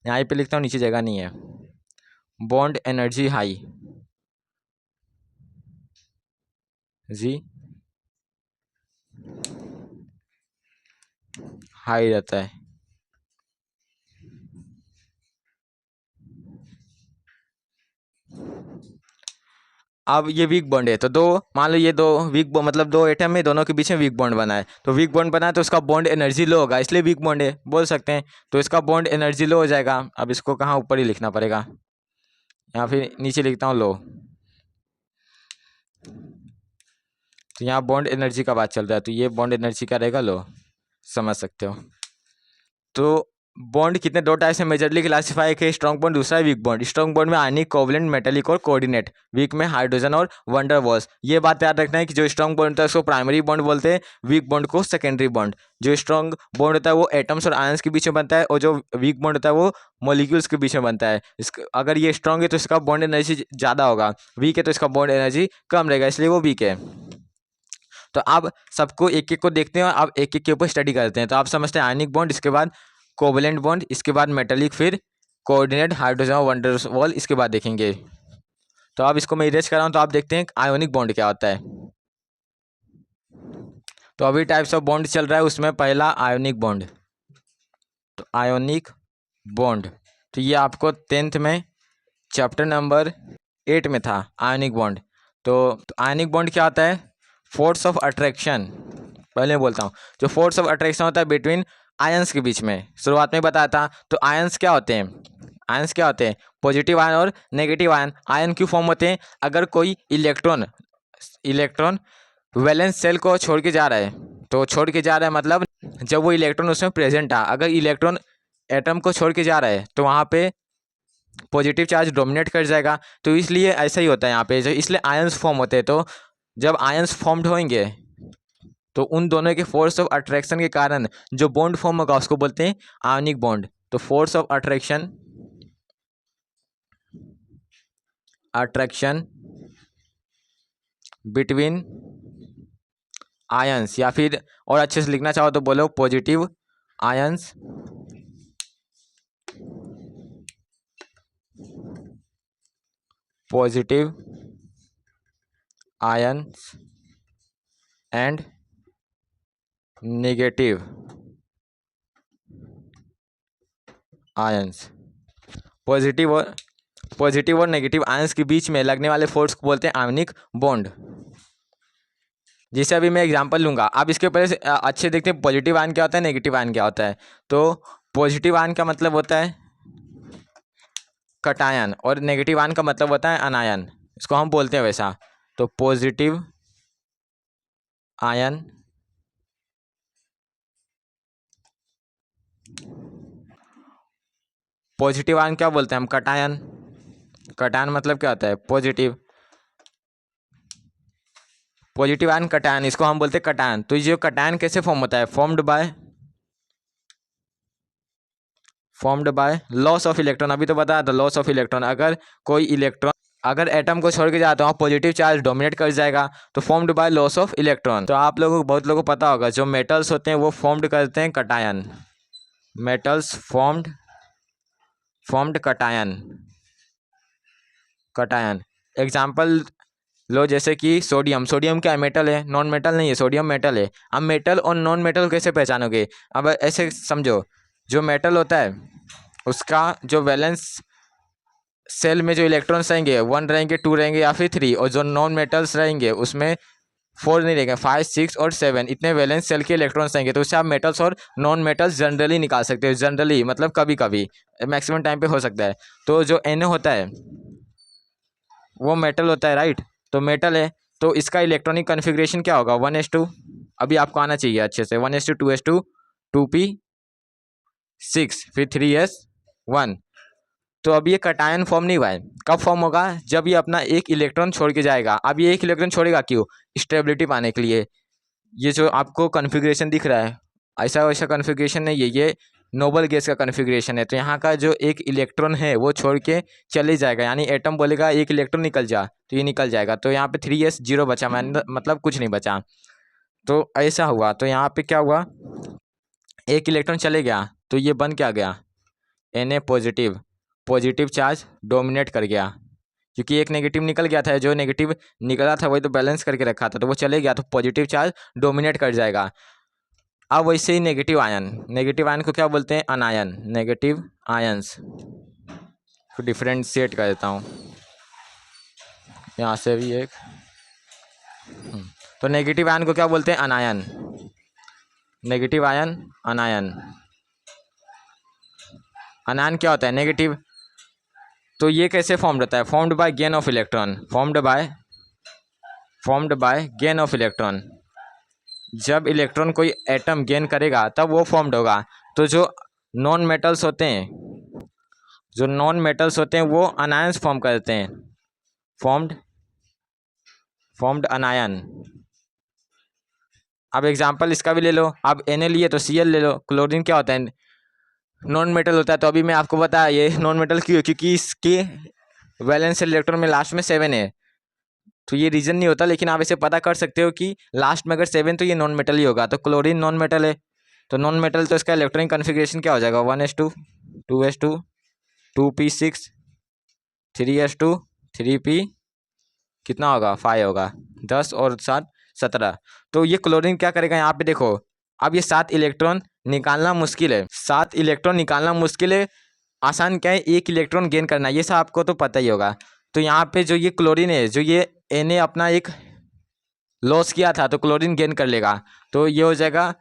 यहाँ पे लिखता हूँ, नीचे जगह नहीं है। बॉन्ड एनर्जी हाई जी हाई रहता है। अब ये वीक बॉन्ड है तो दो, मान लो ये दो मतलब दो एटम में दोनों के बीच में वीक बॉन्ड बना है। तो वीक बॉन्ड बना है तो उसका बॉन्ड एनर्जी लो होगा, इसलिए वीक बॉन्ड है बोल सकते हैं। तो इसका बॉन्ड एनर्जी लो हो जाएगा। अब इसको कहाँ, ऊपर ही लिखना पड़ेगा, यहाँ फिर नीचे लिखता हूँ लो। तो यहाँ बॉन्ड एनर्जी का बात चल रहा है तो ये बॉन्ड एनर्जी का रहेगा लो, समझ सकते हो। तो बॉन्ड कितने दो टाइप से मेजरली क्लासीफाई, एक है स्ट्रॉन्ग बॉन्ड, दूसरा है वीक बॉन्ड। स्ट्रॉन्ग बॉन्ड में आयनिक, कोवलेंट, मेटेलिक और कोऑर्डिनेट। वीक में हाइड्रोजन और वंडर वॉल्स। ये बात याद रखना है कि जो स्ट्रॉन्ग बॉन्ड होता है उसको प्राइमरी बॉन्ड बोलते हैं, वीक बॉन्ड को सेकेंडरी बॉन्ड। जो स्ट्रॉन्ग बॉन्ड होता है वो एटम्स और आयंस के बीच में बनता है, और जो वीक बॉन्ड होता है वो मॉलिक्यूल्स के बीच में बनता है। अगर ये स्ट्रॉन्ग है तो इसका बॉन्ड एनर्जी ज़्यादा होगा, वीक है तो इसका बॉन्ड एनर्जी कम रहेगा, इसलिए वो वीक है। तो अब सबको एक एक को देखते हैं और अब एक एक के ऊपर स्टडी करते हैं। तो आप समझते हैं आयनिक बॉन्ड, इसके बाद कोवलेंट बॉन्ड, इसके बाद मेटेलिक, फिर कोऑर्डिनेट, हाइड्रोजन, वंडर वॉल, इसके बाद देखेंगे। तो अब इसको मैं इरेज कर रहा हूँ तो आप देखते हैं आयोनिक बॉन्ड क्या होता है। तो अभी टाइप्स ऑफ बॉन्ड चल रहा है, उसमें पहला आयोनिक बॉन्ड। तो आयोनिक बॉन्ड तो ये आपको 10th में चैप्टर नंबर 8 में था, आयोनिक बॉन्ड। तो आयोनिक बॉन्ड क्या होता है, फोर्स ऑफ अट्रैक्शन। पहले बोलता हूँ, जो फोर्स ऑफ अट्रैक्शन होता है बिटवीन आयंस के बीच में, शुरुआत में बताया था। तो आयंस क्या होते हैं, आयंस क्या होते हैं, पॉजिटिव आयन और नेगेटिव आयन। आयन क्यों फॉर्म होते हैं, अगर कोई इलेक्ट्रॉन वैलेंस सेल को छोड़ के जा रहा है, तो छोड़ के जा रहा है मतलब जब वो इलेक्ट्रॉन उसमें प्रेजेंट है, अगर इलेक्ट्रॉन एटम को छोड़ के जा रहा है तो वहाँ पे पॉजिटिव चार्ज डोमिनेट कर जाएगा। तो इसलिए ऐसा ही होता है यहाँ पे, जो इसलिए आयंस फॉर्म होते हैं। तो जब आयंस फॉर्म्ड होंगे तो उन दोनों के फोर्स ऑफ अट्रैक्शन के कारण जो बॉन्ड फॉर्म होगा उसको बोलते हैं आयनिक बॉन्ड। तो force of attraction between ions, या फिर और अच्छे से लिखना चाहो तो बोलो positive ions and negative ions. Positive और नेगेटिव आयंस के बीच में लगने वाले फोर्स को बोलते हैं आयनिक बॉन्ड। जैसे अभी मैं एग्जांपल लूँगा, आप इसके ऊपर से अच्छे देखते हैं पॉजिटिव आयन क्या होता है, नेगेटिव आयन क्या होता है। तो पॉजिटिव आयन का मतलब होता है कटायन और नेगेटिव आयन का मतलब होता है अनायन, इसको हम बोलते हैं वैसा। तो पॉजिटिव आयन क्या बोलते हैं हम, कटायन। कटायन मतलब क्या होता है, पॉजिटिव आयन कटायन, इसको हम बोलते हैं कटायन। तो ये कटायन कैसे फॉर्म होता है, formed by loss of electron. अभी तो बताया था लॉस ऑफ इलेक्ट्रॉन, अगर कोई इलेक्ट्रॉन अगर एटम को छोड़ के जाता हूँ पॉजिटिव चार्ज डोमिनेट कर जाएगा, तो formed by loss of electron. तो आप लोगों को, बहुत लोगों को पता होगा, जो मेटल्स होते हैं वो फॉर्म्ड करते हैं cation. Metals formed cation. Example लो, जैसे कि सोडियम क्या है, मेटल है, नॉन मेटल नहीं है, सोडियम मेटल है। अब मेटल और नॉन मेटल कैसे पहचानोगे, अब ऐसे समझो, जो मेटल होता है उसका जो वैलेंस सेल में जो इलेक्ट्रॉन्स रहेंगे 1 रहेंगे, 2 रहेंगे या फिर 3, और जो नॉन मेटल्स रहेंगे उसमें 4 नहीं रहेंगे, 5, 6 और 7, इतने वैलेंस सेल के इलेक्ट्रॉन्स रहेंगे। तो उससे आप मेटल्स और नॉन मेटल्स जनरली निकाल सकते हो। जनरली मतलब कभी कभी, मैक्सिमम टाइम पे हो सकता है। तो जो Na होता है वो मेटल होता है, राइट। तो मेटल है तो इसका इलेक्ट्रॉनिक कन्फिग्रेशन क्या होगा, 1s2। अभी आपको आना चाहिए अच्छे से, 1s2, 2s2, 2p6, फिर 3s1। तो अब ये कटायन फॉर्म नहीं हुआ है, कब फॉर्म होगा, जब ये अपना एक इलेक्ट्रॉन छोड़ के जाएगा। अब ये एक इलेक्ट्रॉन छोड़ेगा क्यों, स्टेबिलिटी पाने के लिए। ये जो आपको कन्फिग्रेशन दिख रहा है, ऐसा वैसा कन्फिग्रेशन नहीं है, ये नोबल गैस का कॉन्फ़िगरेशन है, तो यहाँ का जो एक इलेक्ट्रॉन है वो छोड़ के चले जाएगा, यानी एटम बोलेगा एक इलेक्ट्रॉन निकल जा, तो ये निकल जाएगा। तो यहाँ पे 3s 0 बचा, मतलब कुछ नहीं बचा। तो ऐसा हुआ, तो यहाँ पे क्या हुआ, एक इलेक्ट्रॉन चले गया तो ये बन क्या गया, Na positive, positive charge dominate कर गया, क्योंकि एक नेगेटिव निकल गया था, जो नेगेटिव निकला था वही तो बैलेंस करके रखा था, तो वो चले गया तो पॉजिटिव चार्ज डोमिनेट कर जाएगा। अब वैसे ही नेगेटिव आयन को क्या बोलते हैं, अनायन, नेगेटिव आयंस। तो डिफरेंशिएट कर देता हूँ यहाँ से भी एक, तो नेगेटिव आयन को क्या बोलते हैं, अनायन, नेगेटिव आयन अनायन। अनायन क्या होता है, नेगेटिव। तो ये कैसे फॉर्म्ड होता है, formed by gain of electron, formed by gain of electron. जब इलेक्ट्रॉन कोई एटम गेन करेगा तब वो फॉर्म्ड होगा। तो जो नॉन मेटल्स होते हैं, वो अनायंस फॉर्म करते हैं, फॉर्म्ड अनायन। अब एग्जांपल इसका भी ले लो, अब Na लिए तो Cl ले लो। क्लोरीन क्या होता है, नॉन मेटल होता है। तो अभी मैं आपको बताया ये नॉन मेटल क्यों, क्योंकि इसके वैलेंस इलेक्ट्रॉन में लास्ट में 7 है। तो ये रीजन नहीं होता, लेकिन आप इसे पता कर सकते हो कि लास्ट में अगर 7 तो ये नॉन मेटल ही होगा। तो क्लोरीन नॉन मेटल है, तो नॉन मेटल तो इसका इलेक्ट्रॉनिक कॉन्फ़िगरेशन क्या हो जाएगा, 1s2 2s2 2p6 3s2 3p कितना होगा, 5 होगा, 10 और 7 17। तो ये क्लोरीन क्या करेगा, यहाँ पे देखो, अब ये 7 इलेक्ट्रॉन निकालना मुश्किल है, 7 इलेक्ट्रॉन निकालना मुश्किल है, आसान क्या है, एक इलेक्ट्रॉन गेन करना, ये सब आपको तो पता ही होगा। तो यहाँ पे जो ये क्लोरीन है, जो ये Na अपना एक लॉस किया था, तो क्लोरीन गेन कर लेगा, तो ये हो जाएगा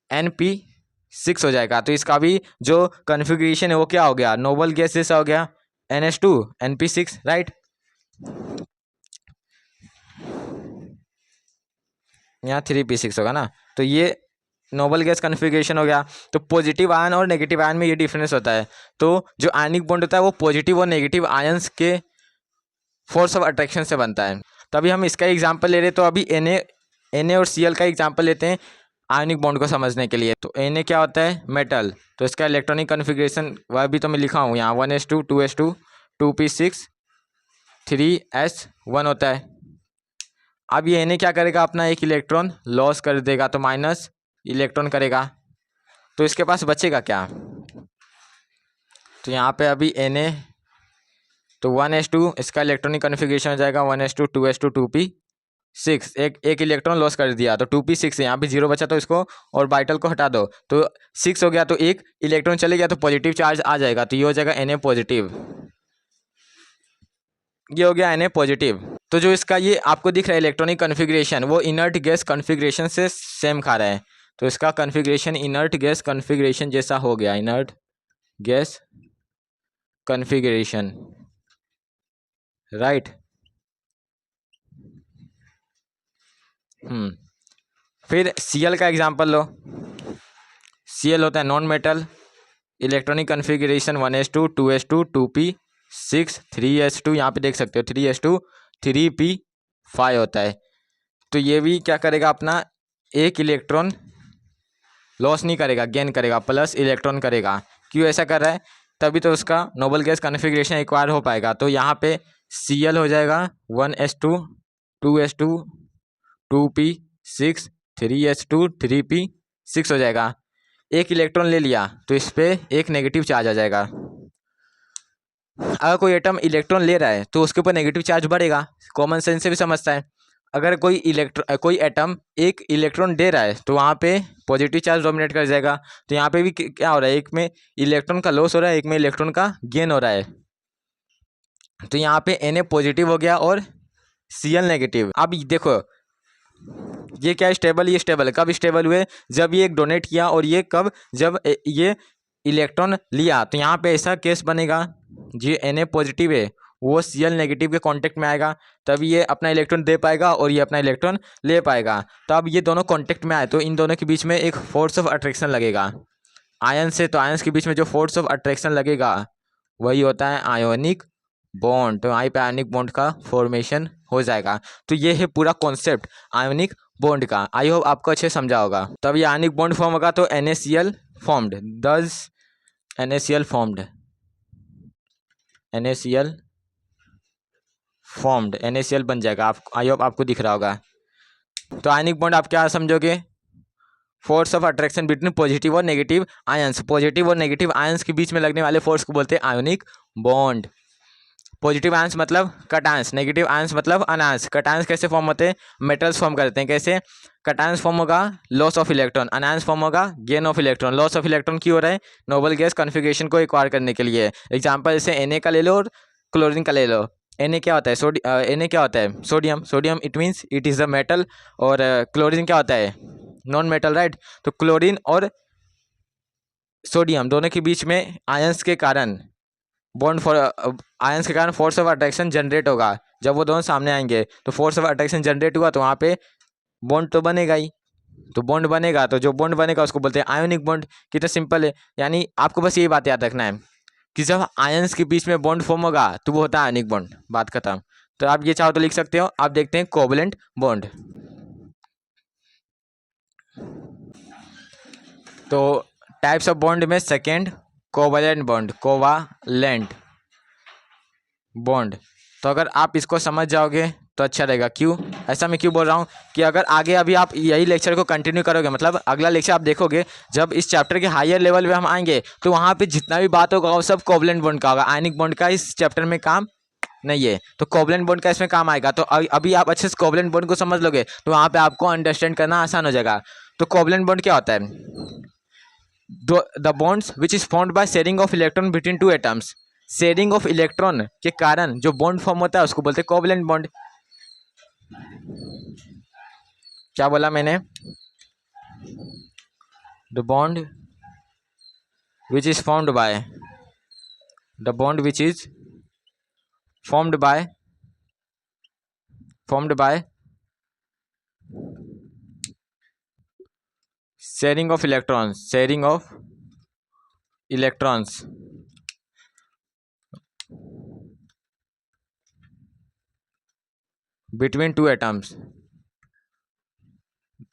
Np6 हो जाएगा। तो इसका भी जो कॉन्फ़िगरेशन है वो क्या हो गया, नोबल गैस जैसा हो गया, NH2 Np6, राइट। यहाँ 3p6 होगा ना, तो ये नोबल गैस कॉन्फ़िगरेशन हो गया। तो पॉजिटिव आयन और नेगेटिव आयन में ये डिफरेंस होता है। तो जो आयनिक बॉन्ड होता है वो पॉजिटिव और नेगेटिव आयंस के फोर्स ऑफ अट्रैक्शन से बनता है। तो अभी हम इसका एग्जांपल ले रहे हैं, तो अभी Na और Cl का एग्जांपल लेते हैं आयनिक बॉन्ड को समझने के लिए। तो Na क्या होता है, मेटल, तो इसका इलेक्ट्रॉनिक कॉन्फ़िगरेशन वह भी तो मैं लिखा हूँ यहाँ, 1s2 2s2 2p6 3s1 होता है। अब ये Na क्या करेगा, अपना एक इलेक्ट्रॉन लॉस कर देगा, तो माइनस इलेक्ट्रॉन करेगा, तो इसके पास बचेगा क्या, तो यहाँ पे अभी Na, तो 1s2 इसका इलेक्ट्रॉनिक कॉन्फ़िगरेशन हो जाएगा 1s2 2s2 2p6, एक इलेक्ट्रॉन लॉस कर दिया, तो 2p6 है, यहाँ पे 0 बचा तो इसको ऑर्बिटल को हटा दो, तो 6 हो गया, तो एक इलेक्ट्रॉन चले गया तो पॉजिटिव चार्ज आ जाएगा, तो ये हो जाएगा Na पॉजिटिव, ये हो गया Na पॉजिटिव। तो जो इसका ये आपको दिख रहा है इलेक्ट्रॉनिक कॉन्फ़िगरेशन, वो इनर्ट गैस कॉन्फ़िगरेशन से सेम खा रहा है, तो इसका कॉन्फ़िगरेशन इनर्ट गैस कॉन्फ़िगरेशन जैसा हो गया, इनर्ट गैस कॉन्फ़िगरेशन, राइट। फिर Cl का एग्जांपल लो, Cl होता है non metal, electronic configuration 1s2 2s2 2p6 3s2, यहाँ पे देख सकते हो 3s2 3p5 होता है। तो ये भी क्या करेगा, अपना एक इलेक्ट्रॉन लॉस नहीं करेगा, गेन करेगा, प्लस इलेक्ट्रॉन करेगा। क्यों ऐसा कर रहा है, तभी तो उसका नोबल गैस कॉन्फ़िगरेशन एक्वायर हो पाएगा। तो यहाँ पे Cl हो जाएगा 1s2 2s2 2p6 3s2 3p6 हो जाएगा। एक इलेक्ट्रॉन ले लिया तो इस पर एक नेगेटिव चार्ज आ जाएगा। अगर कोई एटम इलेक्ट्रॉन ले रहा है तो उसके ऊपर नेगेटिव चार्ज बढ़ेगा, कॉमन सेंस से भी समझता है। अगर कोई एटम एक इलेक्ट्रॉन दे रहा है तो वहाँ पे पॉजिटिव चार्ज डोमिनेट कर जाएगा। तो यहाँ पे भी क्या हो रहा है, एक में इलेक्ट्रॉन का लॉस हो रहा है, एक में इलेक्ट्रॉन का गेन हो रहा है। तो यहाँ पे Na पॉजिटिव हो गया और Cl नेगेटिव। अब देखो ये क्या स्टेबल, ये स्टेबल कब स्टेबल हुए, जब ये एक डोनेट किया, और ये कब, जब ये इलेक्ट्रॉन लिया। तो यहाँ पे ऐसा केस बनेगा, जो Na पॉजिटिव है वो Cl नेगेटिव के कांटेक्ट में आएगा, तब ये अपना इलेक्ट्रॉन दे पाएगा और ये अपना इलेक्ट्रॉन ले पाएगा। तो अब ये दोनों कांटेक्ट में आए तो इन दोनों के बीच में एक फोर्स ऑफ अट्रैक्शन लगेगा आयन से। तो आयंस के बीच में जो फोर्स ऑफ अट्रैक्शन लगेगा वही होता है आयोनिक बॉन्ड। तो यहाँ पे आयोनिक बॉन्ड का फॉर्मेशन हो जाएगा। तो ये है पूरा कॉन्सेप्ट आयोनिक बॉन्ड का। आई होप आपको अच्छे समझा होगा। तब ये आयोनिक बॉन्ड फॉर्म होगा तो NaCl फॉर्म्ड, दस NaCl formed, NaCl formed, NaCl बन जाएगा। आप आई होप आपको दिख रहा होगा। तो आयनिक बॉन्ड आप क्या समझोगे? Force of attraction between positive और नेगेटिव आयंस। पॉजिटिव और नेगेटिव आयंस के बीच में लगने वाले फोर्स को बोलते हैं आयोनिक बॉन्ड। पॉजिटिव आयंस मतलब कटायंस, नेगेटिव आयंस मतलब अनायंस। कटायंस कैसे फॉर्म होते हैं? मेटल्स फॉर्म करते हैं। कैसे? कटायंस फॉर्म होगा loss of electron, anions form होगा gain of electron. Loss of electron क्यों हो रहा है? नोबल गैस कॉन्फ़िगरेशन को एक्वायर करने के लिए। एग्जाम्पल जैसे Na का ले लो और क्लोरीन का ले लो। Na क्या होता है? Na क्या होता है? Sodium. Sodium it means it is a metal. और क्लोरीन क्या होता है? Non metal, right. तो क्लोरीन और सोडियम दोनों के बीच में आयंस के कारण बॉन्ड फॉर आयंस के कारण फोर्स ऑफ अट्रैक्शन जनरेट होगा। जब वो दोनों सामने आएंगे तो फोर्स ऑफ अट्रैक्शन जनरेट हुआ तो वहाँ पे बॉन्ड तो बनेगा ही। तो बॉन्ड बनेगा तो जो बॉन्ड बनेगा उसको बोलते हैं आयोनिक बॉन्ड। कितना सिंपल है। यानी आपको बस यही बात याद रखना है कि जब आयंस के बीच में बॉन्ड फॉर्म होगा तो वो होता है आयनिक बॉन्ड। बात खत्म। तो आप ये चाहो तो लिख सकते हो। आप देखते हैं कोवलेंट बॉन्ड। तो टाइप्स ऑफ बॉन्ड में second covalent bond, covalent bond. तो अगर आप इसको समझ जाओगे तो अच्छा रहेगा। क्यों ऐसा मैं क्यों बोल रहा हूँ कि अगर आगे अभी आप यही लेक्चर को कंटिन्यू करोगे, मतलब अगला लेक्चर आप देखोगे, जब इस चैप्टर के हायर लेवल पे हम आएंगे तो वहाँ पे जितना भी बात होगा वो सब कोवलेंट बॉन्ड का होगा। आयनिक बॉन्ड का इस चैप्टर में काम नहीं है, तो कोवलेंट बॉन्ड का इसमें काम आएगा। तो अभी आप अच्छे से कोवलेंट बॉन्ड को समझ लोगे तो वहाँ पे आपको अंडरस्टैंड करना आसान हो जाएगा। तो कोवलेंट बॉन्ड क्या होता है? The bonds which is formed by sharing of electron between two atoms. Sharing of electron के कारण जो बॉन्ड फॉर्म होता है उसको बोलते हैं कोवलेंट बॉन्ड। क्या बोला मैंने? The bond which is formed by the bond which is formed by sharing of electrons between two atoms.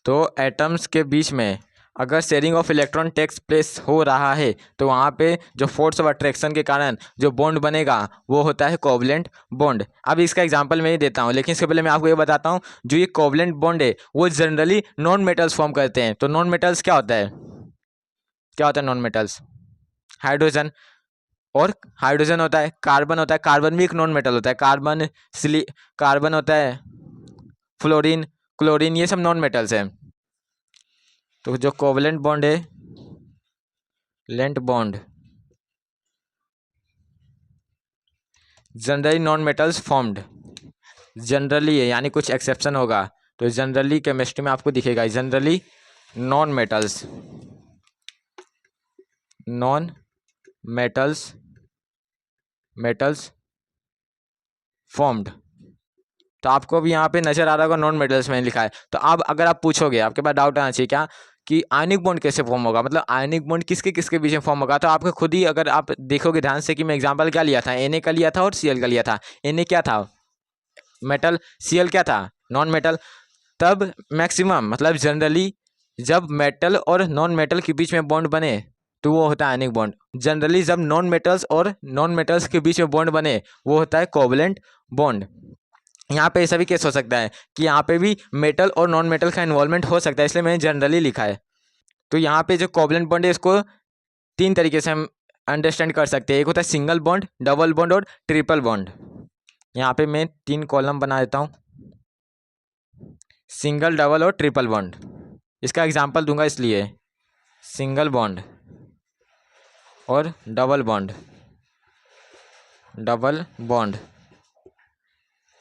तो एटम्स के बीच में अगर sharing of electron takes place हो रहा है तो वहाँ पे जो फोर्स ऑफ अट्रैक्शन के कारण जो बॉन्ड बनेगा वो होता है कोवलेंट बॉन्ड। अब इसका एग्जांपल मैं ही देता हूँ, लेकिन इसके पहले मैं आपको ये बताता हूँ जो ये कोवलेंट बॉन्ड है वो जनरली नॉन मेटल्स फॉर्म करते हैं। तो नॉन मेटल्स क्या होता है? Non metals? हाइड्रोजन, और हाइड्रोजन होता है, कार्बन होता है। कार्बन भी एक नॉन मेटल होता है। कार्बन होता है, फ्लोरीन, क्लोरीन, ये सब नॉन मेटल्स हैं। तो जो कोवलेंट बॉन्ड है, lent bond, generally non metals formed, generally है यानी कुछ एक्सेप्शन होगा। तो जनरली केमिस्ट्री में आपको दिखेगा generally non metals metals formed. तो आपको भी यहाँ पे नजर आ रहा होगा नॉन मेटल्स में लिखा है। तो अब अगर आप पूछोगे, आपके पास डाउट आना चाहिए क्या कि आयनिक बॉन्ड कैसे फॉर्म होगा, मतलब आयनिक बॉन्ड किसके किसके बीच में फॉर्म होगा। तो आपको खुद ही अगर आप देखोगे ध्यान से कि मैं एग्जांपल क्या लिया था, Na का लिया था और Cl का लिया था। Na क्या था? मेटल। Cl क्या था? Non metal. तब मैक्सिमम मतलब जनरली जब मेटल और नॉन मेटल के बीच में बॉन्ड बने तो वो होता है आयनिक बॉन्ड। जनरली जब नॉन मेटल्स के बीच में बॉन्ड बने वो होता है कोवलेंट बॉन्ड। यहाँ पे ऐसा भी केस हो सकता है कि यहाँ पे भी मेटल और नॉन मेटल का इन्वॉल्वमेंट हो सकता है, इसलिए मैंने जनरली लिखा है। तो यहाँ पे जो कोवलेंट बॉन्ड है इसको तीन तरीके से हम अंडरस्टैंड कर सकते हैं। एक होता है सिंगल बॉन्ड, डबल बॉन्ड और ट्रिपल बॉन्ड। यहाँ पे मैं 3 कॉलम बना देता हूँ, सिंगल, डबल और ट्रिपल बॉन्ड। इसका एग्जांपल दूंगा इसलिए, सिंगल बॉन्ड और डबल बॉन्ड,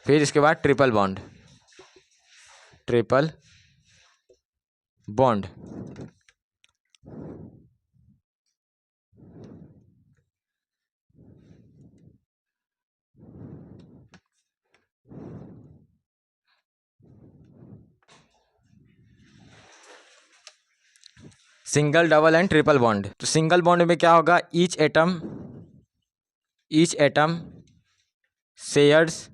फिर इसके बाद triple bond. Single, double and triple bond. तो सिंगल बॉन्ड में क्या होगा? Each atom shares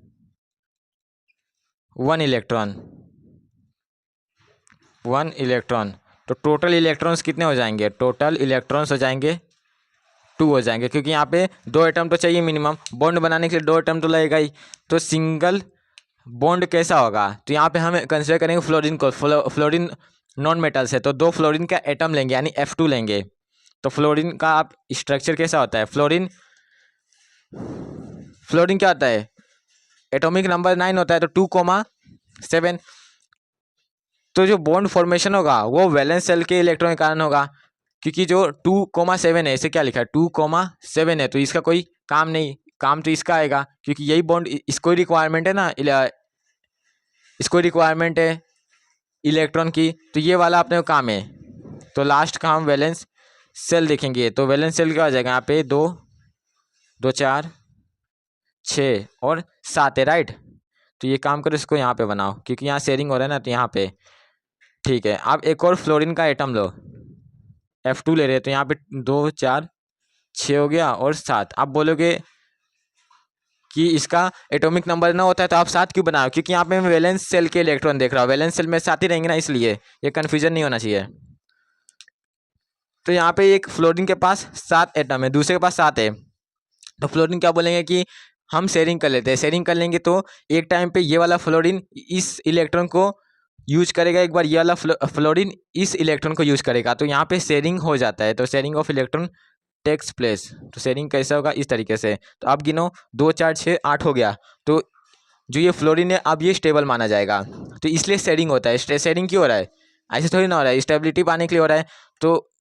1 electron. तो टोटल इलेक्ट्रॉन्स कितने हो जाएंगे? टोटल इलेक्ट्रॉन्स हो जाएंगे 2 हो जाएंगे, क्योंकि यहाँ पे 2 एटम तो चाहिए मिनिमम, बॉन्ड बनाने के लिए 2 एटम तो लगेगा ही। तो सिंगल बॉन्ड कैसा होगा, तो यहाँ पे हम कंसिडर करेंगे फ्लोरीन को। फ्लोरीन नॉन मेटल्स है, तो 2 फ्लोरीन का एटम लेंगे यानी F2 लेंगे। तो फ्लोरीन का आप स्ट्रक्चर कैसा होता है, फ्लोरीन क्या होता है, एटॉमिक नंबर 9 होता है, तो 2,7। तो जो बॉन्ड फॉर्मेशन होगा वो वैलेंस सेल के इलेक्ट्रॉन के कारण होगा, क्योंकि जो 2,7 है, इसे क्या लिखा है 2,7 है, तो इसका कोई काम नहीं, काम तो इसका आएगा, क्योंकि यही बॉन्ड इसको रिक्वायरमेंट है ना, इसको रिक्वायरमेंट है इलेक्ट्रॉन की, तो ये वाला अपने को काम है। तो लास्ट का हम वैलेंस सेल देखेंगे, तो वैलेंस सेल क्या हो जाएगा, यहाँ पे 2, 2, 4, 6 और 7 है, राइट। तो ये काम करो, इसको यहाँ पे बनाओ, क्योंकि यहाँ शेयरिंग हो रहा है ना, तो यहाँ पे ठीक है। अब एक और फ्लोरीन का एटम लो, F2 ले रहे हैं, तो यहाँ पे 2, 4, 6 हो गया और 7। आप बोलोगे कि इसका एटॉमिक नंबर ना होता है तो आप 7 क्यों बनाओ, क्योंकि यहाँ पे मैं वैलेंस सेल के इलेक्ट्रॉन देख रहा हूँ, वैलेंस सेल में 7 ही रहेंगे ना, इसलिए ये कन्फ्यूजन नहीं होना चाहिए। तो यहाँ पे एक फ्लोरीन के पास 7 एटम है, दूसरे के पास 7 है, तो फ्लोरीन क्या बोलेंगे कि हम शेयरिंग कर लेते हैं। शेयरिंग कर लेंगे तो एक टाइम पे ये वाला फ्लोरीन इस इलेक्ट्रॉन को यूज करेगा, एक बार ये वाला फ्लोरीन इस इलेक्ट्रॉन को यूज करेगा, तो यहाँ पे शेयरिंग हो जाता है। तो sharing of electron takes place. तो शेयरिंग कैसे होगा, इस तरीके से। तो आप गिनो, 2, 4, 6, 8 हो गया, तो जो ये फ्लोरीन है अब ये स्टेबल माना जाएगा, तो इसलिए शेयरिंग होता है। शेयरिंग क्यों हो रहा है, ऐसे थोड़ी ना हो रहा है, स्टेबिलिटी पाने के लिए हो रहा है। तो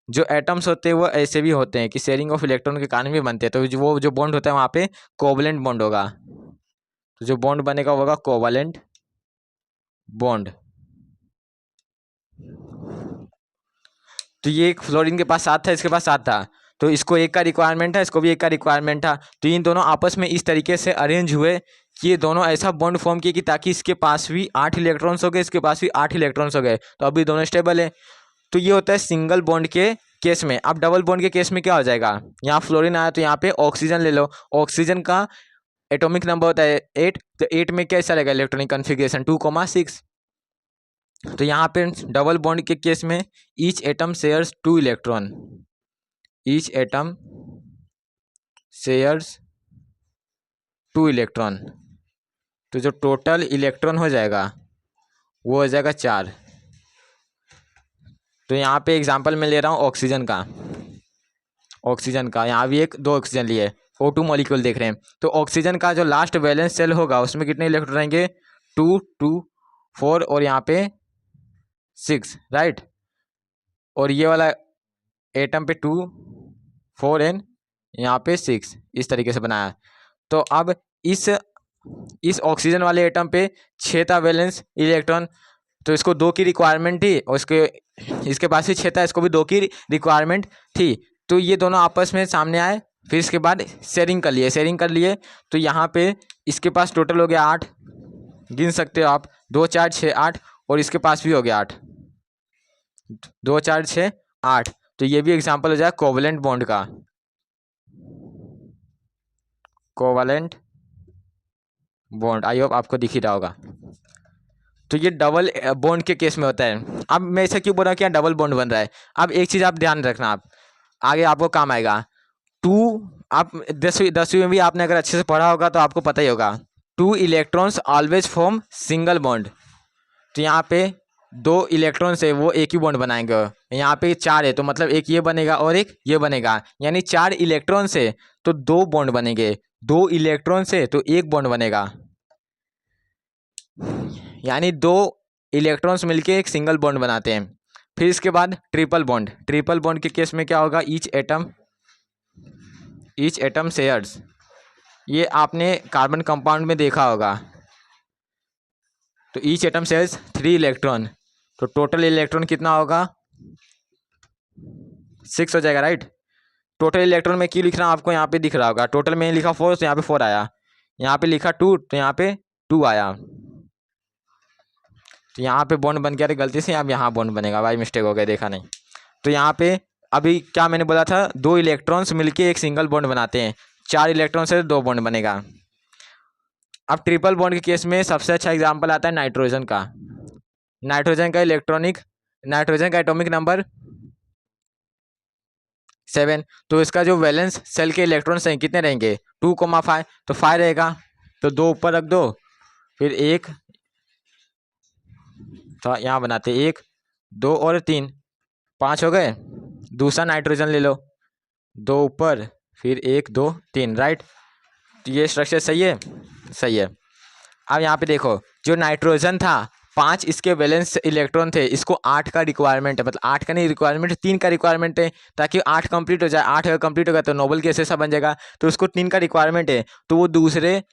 जो एटम्स होते हैं वो ऐसे भी होते हैं कि शेयरिंग ऑफ इलेक्ट्रॉन के कारण भी बनते हैं, तो वो जो बॉन्ड होता है वहाँ पे कोवलेंट बॉन्ड होगा, तो जो बॉन्ड बनेगा वो होगा कोवलेंट बॉन्ड। तो ये एक फ्लोरीन के पास 7 था, इसके पास 7 था, तो इसको एक का रिक्वायरमेंट था, इसको भी एक का रिक्वायरमेंट था, तो इन दोनों आपस में इस तरीके से अरेंज हुए कि ये दोनों ऐसा बॉन्ड फॉर्म किए कि ताकि इसके पास भी 8 इलेक्ट्रॉन्स हो गए, इसके पास भी 8 इलेक्ट्रॉन्स हो गए, तो अभी दोनों स्टेबल है। तो ये होता है सिंगल बॉन्ड के केस में। अब डबल बॉन्ड के केस में क्या हो जाएगा, यहाँ फ्लोरीन आया तो यहाँ पे ऑक्सीजन ले लो, ऑक्सीजन का एटॉमिक नंबर होता है 8, तो 8 में कैसा रहेगा इलेक्ट्रॉनिक कन्फिग्रेशन 2,6। तो यहाँ पे डबल बॉन्ड के केस में each atom shares 2 electron, each atom shares 2 electron, तो जो टोटल इलेक्ट्रॉन हो जाएगा वो हो जाएगा 4। तो यहाँ पे एग्जांपल मैं ले रहा हूँ ऑक्सीजन का, यहाँ भी 2 ऑक्सीजन लिए, O2 मॉलिक्यूल देख रहे हैं। तो ऑक्सीजन का जो लास्ट वैलेंस सेल होगा उसमें कितने इलेक्ट्रॉन रहेंगे, 2, 2, 4 और यहाँ पे 6, राइट। और ये वाला एटम पे 2, 4 एंड यहाँ पे 6, इस तरीके से बनाया। तो अब इस ऑक्सीजन वाले एटम पे 6 था वैलेंस इलेक्ट्रॉन, तो इसको 2 की रिक्वायरमेंट थी, और इसके पास भी 6 था, इसको भी 2 की रिक्वायरमेंट थी। तो ये दोनों आपस में सामने आए, फिर इसके बाद शेयरिंग कर लिए। तो यहाँ पे इसके पास टोटल हो गया 8, गिन सकते हो आप, 2, 4, 6, 8, और इसके पास भी हो गया 8, 2, 4, 6, 8। तो ये भी एग्जाम्पल हो जाए कोवलेंट बॉन्ड का, कोवलेंट बॉन्ड। आई होप आपको दिख ही रहा होगा। तो ये डबल बॉन्ड के केस में होता है। अब मैं ऐसा क्यों बोल रहा हूँ कि यहाँ डबल बॉन्ड बन रहा है। अब एक चीज़ आप ध्यान रखना, आप आगे आपको काम आएगा। 2, आप 10वीं में भी आपने अगर अच्छे से पढ़ा होगा तो आपको पता ही होगा, 2 electrons always form single bond. तो यहाँ पे 2 इलेक्ट्रॉन्स है वो एक ही बॉन्ड बनाएंगे, यहाँ पे 4 है तो मतलब एक ये बनेगा और एक ये बनेगा, यानी 4 इलेक्ट्रॉन्स है तो 2 बॉन्ड बनेंगे, 2 इलेक्ट्रॉन्स है तो एक बॉन्ड बनेगा, यानी 2 इलेक्ट्रॉन्स मिलके एक सिंगल बॉन्ड बनाते हैं। फिर इसके बाद ट्रिपल बॉन्ड के केस में क्या होगा, ईच एटम शेयर्स, ये आपने कार्बन कंपाउंड में देखा होगा। तो ईच एटम शेयर्स 3 इलेक्ट्रॉन, तो टोटल इलेक्ट्रॉन कितना होगा, 6 हो जाएगा, राइट। टोटल इलेक्ट्रॉन में क्यों लिख रहा हूँ आपको यहाँ पे दिख रहा होगा, टोटल में लिखा 4 तो यहाँ पे 4 आया, यहाँ पे लिखा 2 तो यहाँ पे 2 आया। तो यहाँ पे बॉन्ड बन गया, गलती से अब यहाँ बॉन्ड बनेगा, भाई मिस्टेक हो गया, देखा नहीं। तो यहाँ पे अभी क्या मैंने बोला था, 2 इलेक्ट्रॉन्स मिलके एक सिंगल बॉन्ड बनाते हैं, 4 इलेक्ट्रॉन से 2 बॉन्ड बनेगा। अब ट्रिपल बॉन्ड के केस में सबसे अच्छा एग्जाम्पल आता है नाइट्रोजन का। नाइट्रोजन का एटॉमिक नंबर 7। तो इसका जो वैलेंस सेल के इलेक्ट्रॉन्स हैं कितने रहेंगे 2,5, तो 5 रहेगा। तो 2 ऊपर रख दो, फिर एक, तो यहाँ बनाते 1 2 और 3, 5 हो गए। दूसरा नाइट्रोजन ले लो, 2 ऊपर, फिर 1 2 3, राइट। तो ये स्ट्रक्चर सही है, सही है। अब यहाँ पे देखो, जो नाइट्रोजन था 5 इसके वैलेंस इलेक्ट्रॉन थे, इसको 8 का रिक्वायरमेंट है, मतलब 8 का नहीं रिक्वायरमेंट, 3 का रिक्वायरमेंट है, ताकि 8 कंप्लीट हो जाए। 8 अगर कंप्लीट होगा तो नोबल गैस ऐसा बन जाएगा, तो उसको 3 का रिक्वायरमेंट है। तो वो दूसरे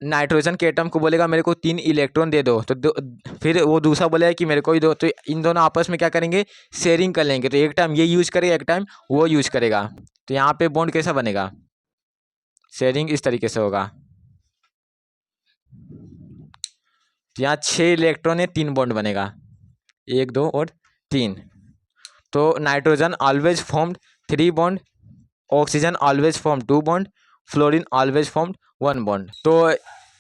नाइट्रोजन के एटम को बोलेगा मेरे को 3 इलेक्ट्रॉन दे दो, तो फिर वो दूसरा बोलेगा कि मेरे को ही दो, तो इन दोनों आपस में क्या करेंगे, शेयरिंग कर लेंगे। तो एक टाइम ये यूज करेगा, एक टाइम वो यूज करेगा। तो यहाँ पे बॉन्ड कैसा बनेगा, शेयरिंग इस तरीके से होगा। तो यहाँ 6 इलेक्ट्रॉन है, 3 बॉन्ड बनेगा, 1 2 और 3। तो nitrogen always formed 3 bond, oxygen always form 2 bond, fluorine always formed 1 bond. तो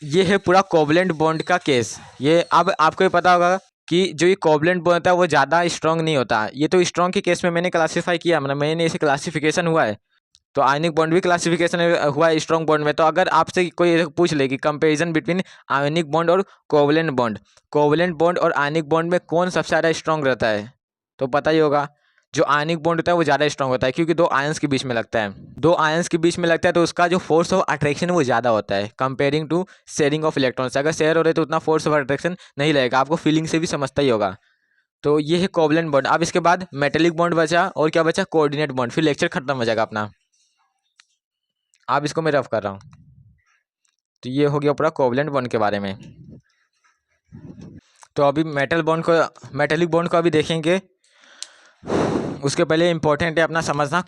ये है पूरा कोवलेंट बॉन्ड का केस। ये अब आपको ये पता होगा कि जो ये कोवलेंट बॉन्ड होता है वो ज़्यादा स्ट्रॉन्ग नहीं होता। ये तो स्ट्रॉन्ग के केस में मैंने क्लासीफाई किया, मतलब मैंने इसे क्लासिफिकेशन हुआ है। तो आयनिक बॉन्ड भी क्लासिफिकेशन हुआ है स्ट्रॉन्ग बॉन्ड में। तो अगर आपसे कोई पूछ ले कि कंपैरिजन बिटवीन आयनिक बॉन्ड और कोवलेंट बॉन्ड और आयनिक बॉन्ड में कौन सबसे ज़्यादा स्ट्रॉन्ग रहता है, तो पता ही होगा जो आयनिक बॉन्ड होता है वो ज़्यादा स्ट्रॉन्ग होता है, क्योंकि 2 आयंस के बीच में लगता है। 2 आयंस के बीच में लगता है तो उसका जो फोर्स ऑफ अट्रैक्शन है वो ज़्यादा होता है comparing to sharing of electrons. अगर शेयर हो रहे तो उतना फोर्स ऑफ अट्रैक्शन नहीं लगेगा, आपको फीलिंग से भी समझता ही होगा। तो ये है कोवलेंट बॉन्ड। अब इसके बाद मेटेलिक बॉन्ड बचा, और क्या बचा, कोऑर्डिनेट बॉन्ड। फिर लेक्चर खत्म हो जाएगा अपना। अब इसको मैं रफ कर रहा हूँ। तो ये हो गया पूरा कोवलेंट बॉन्ड के बारे में। तो अभी मेटेलिक बॉन्ड को अभी देखेंगे। उसके पहले इंपॉर्टेंट है अपना समझना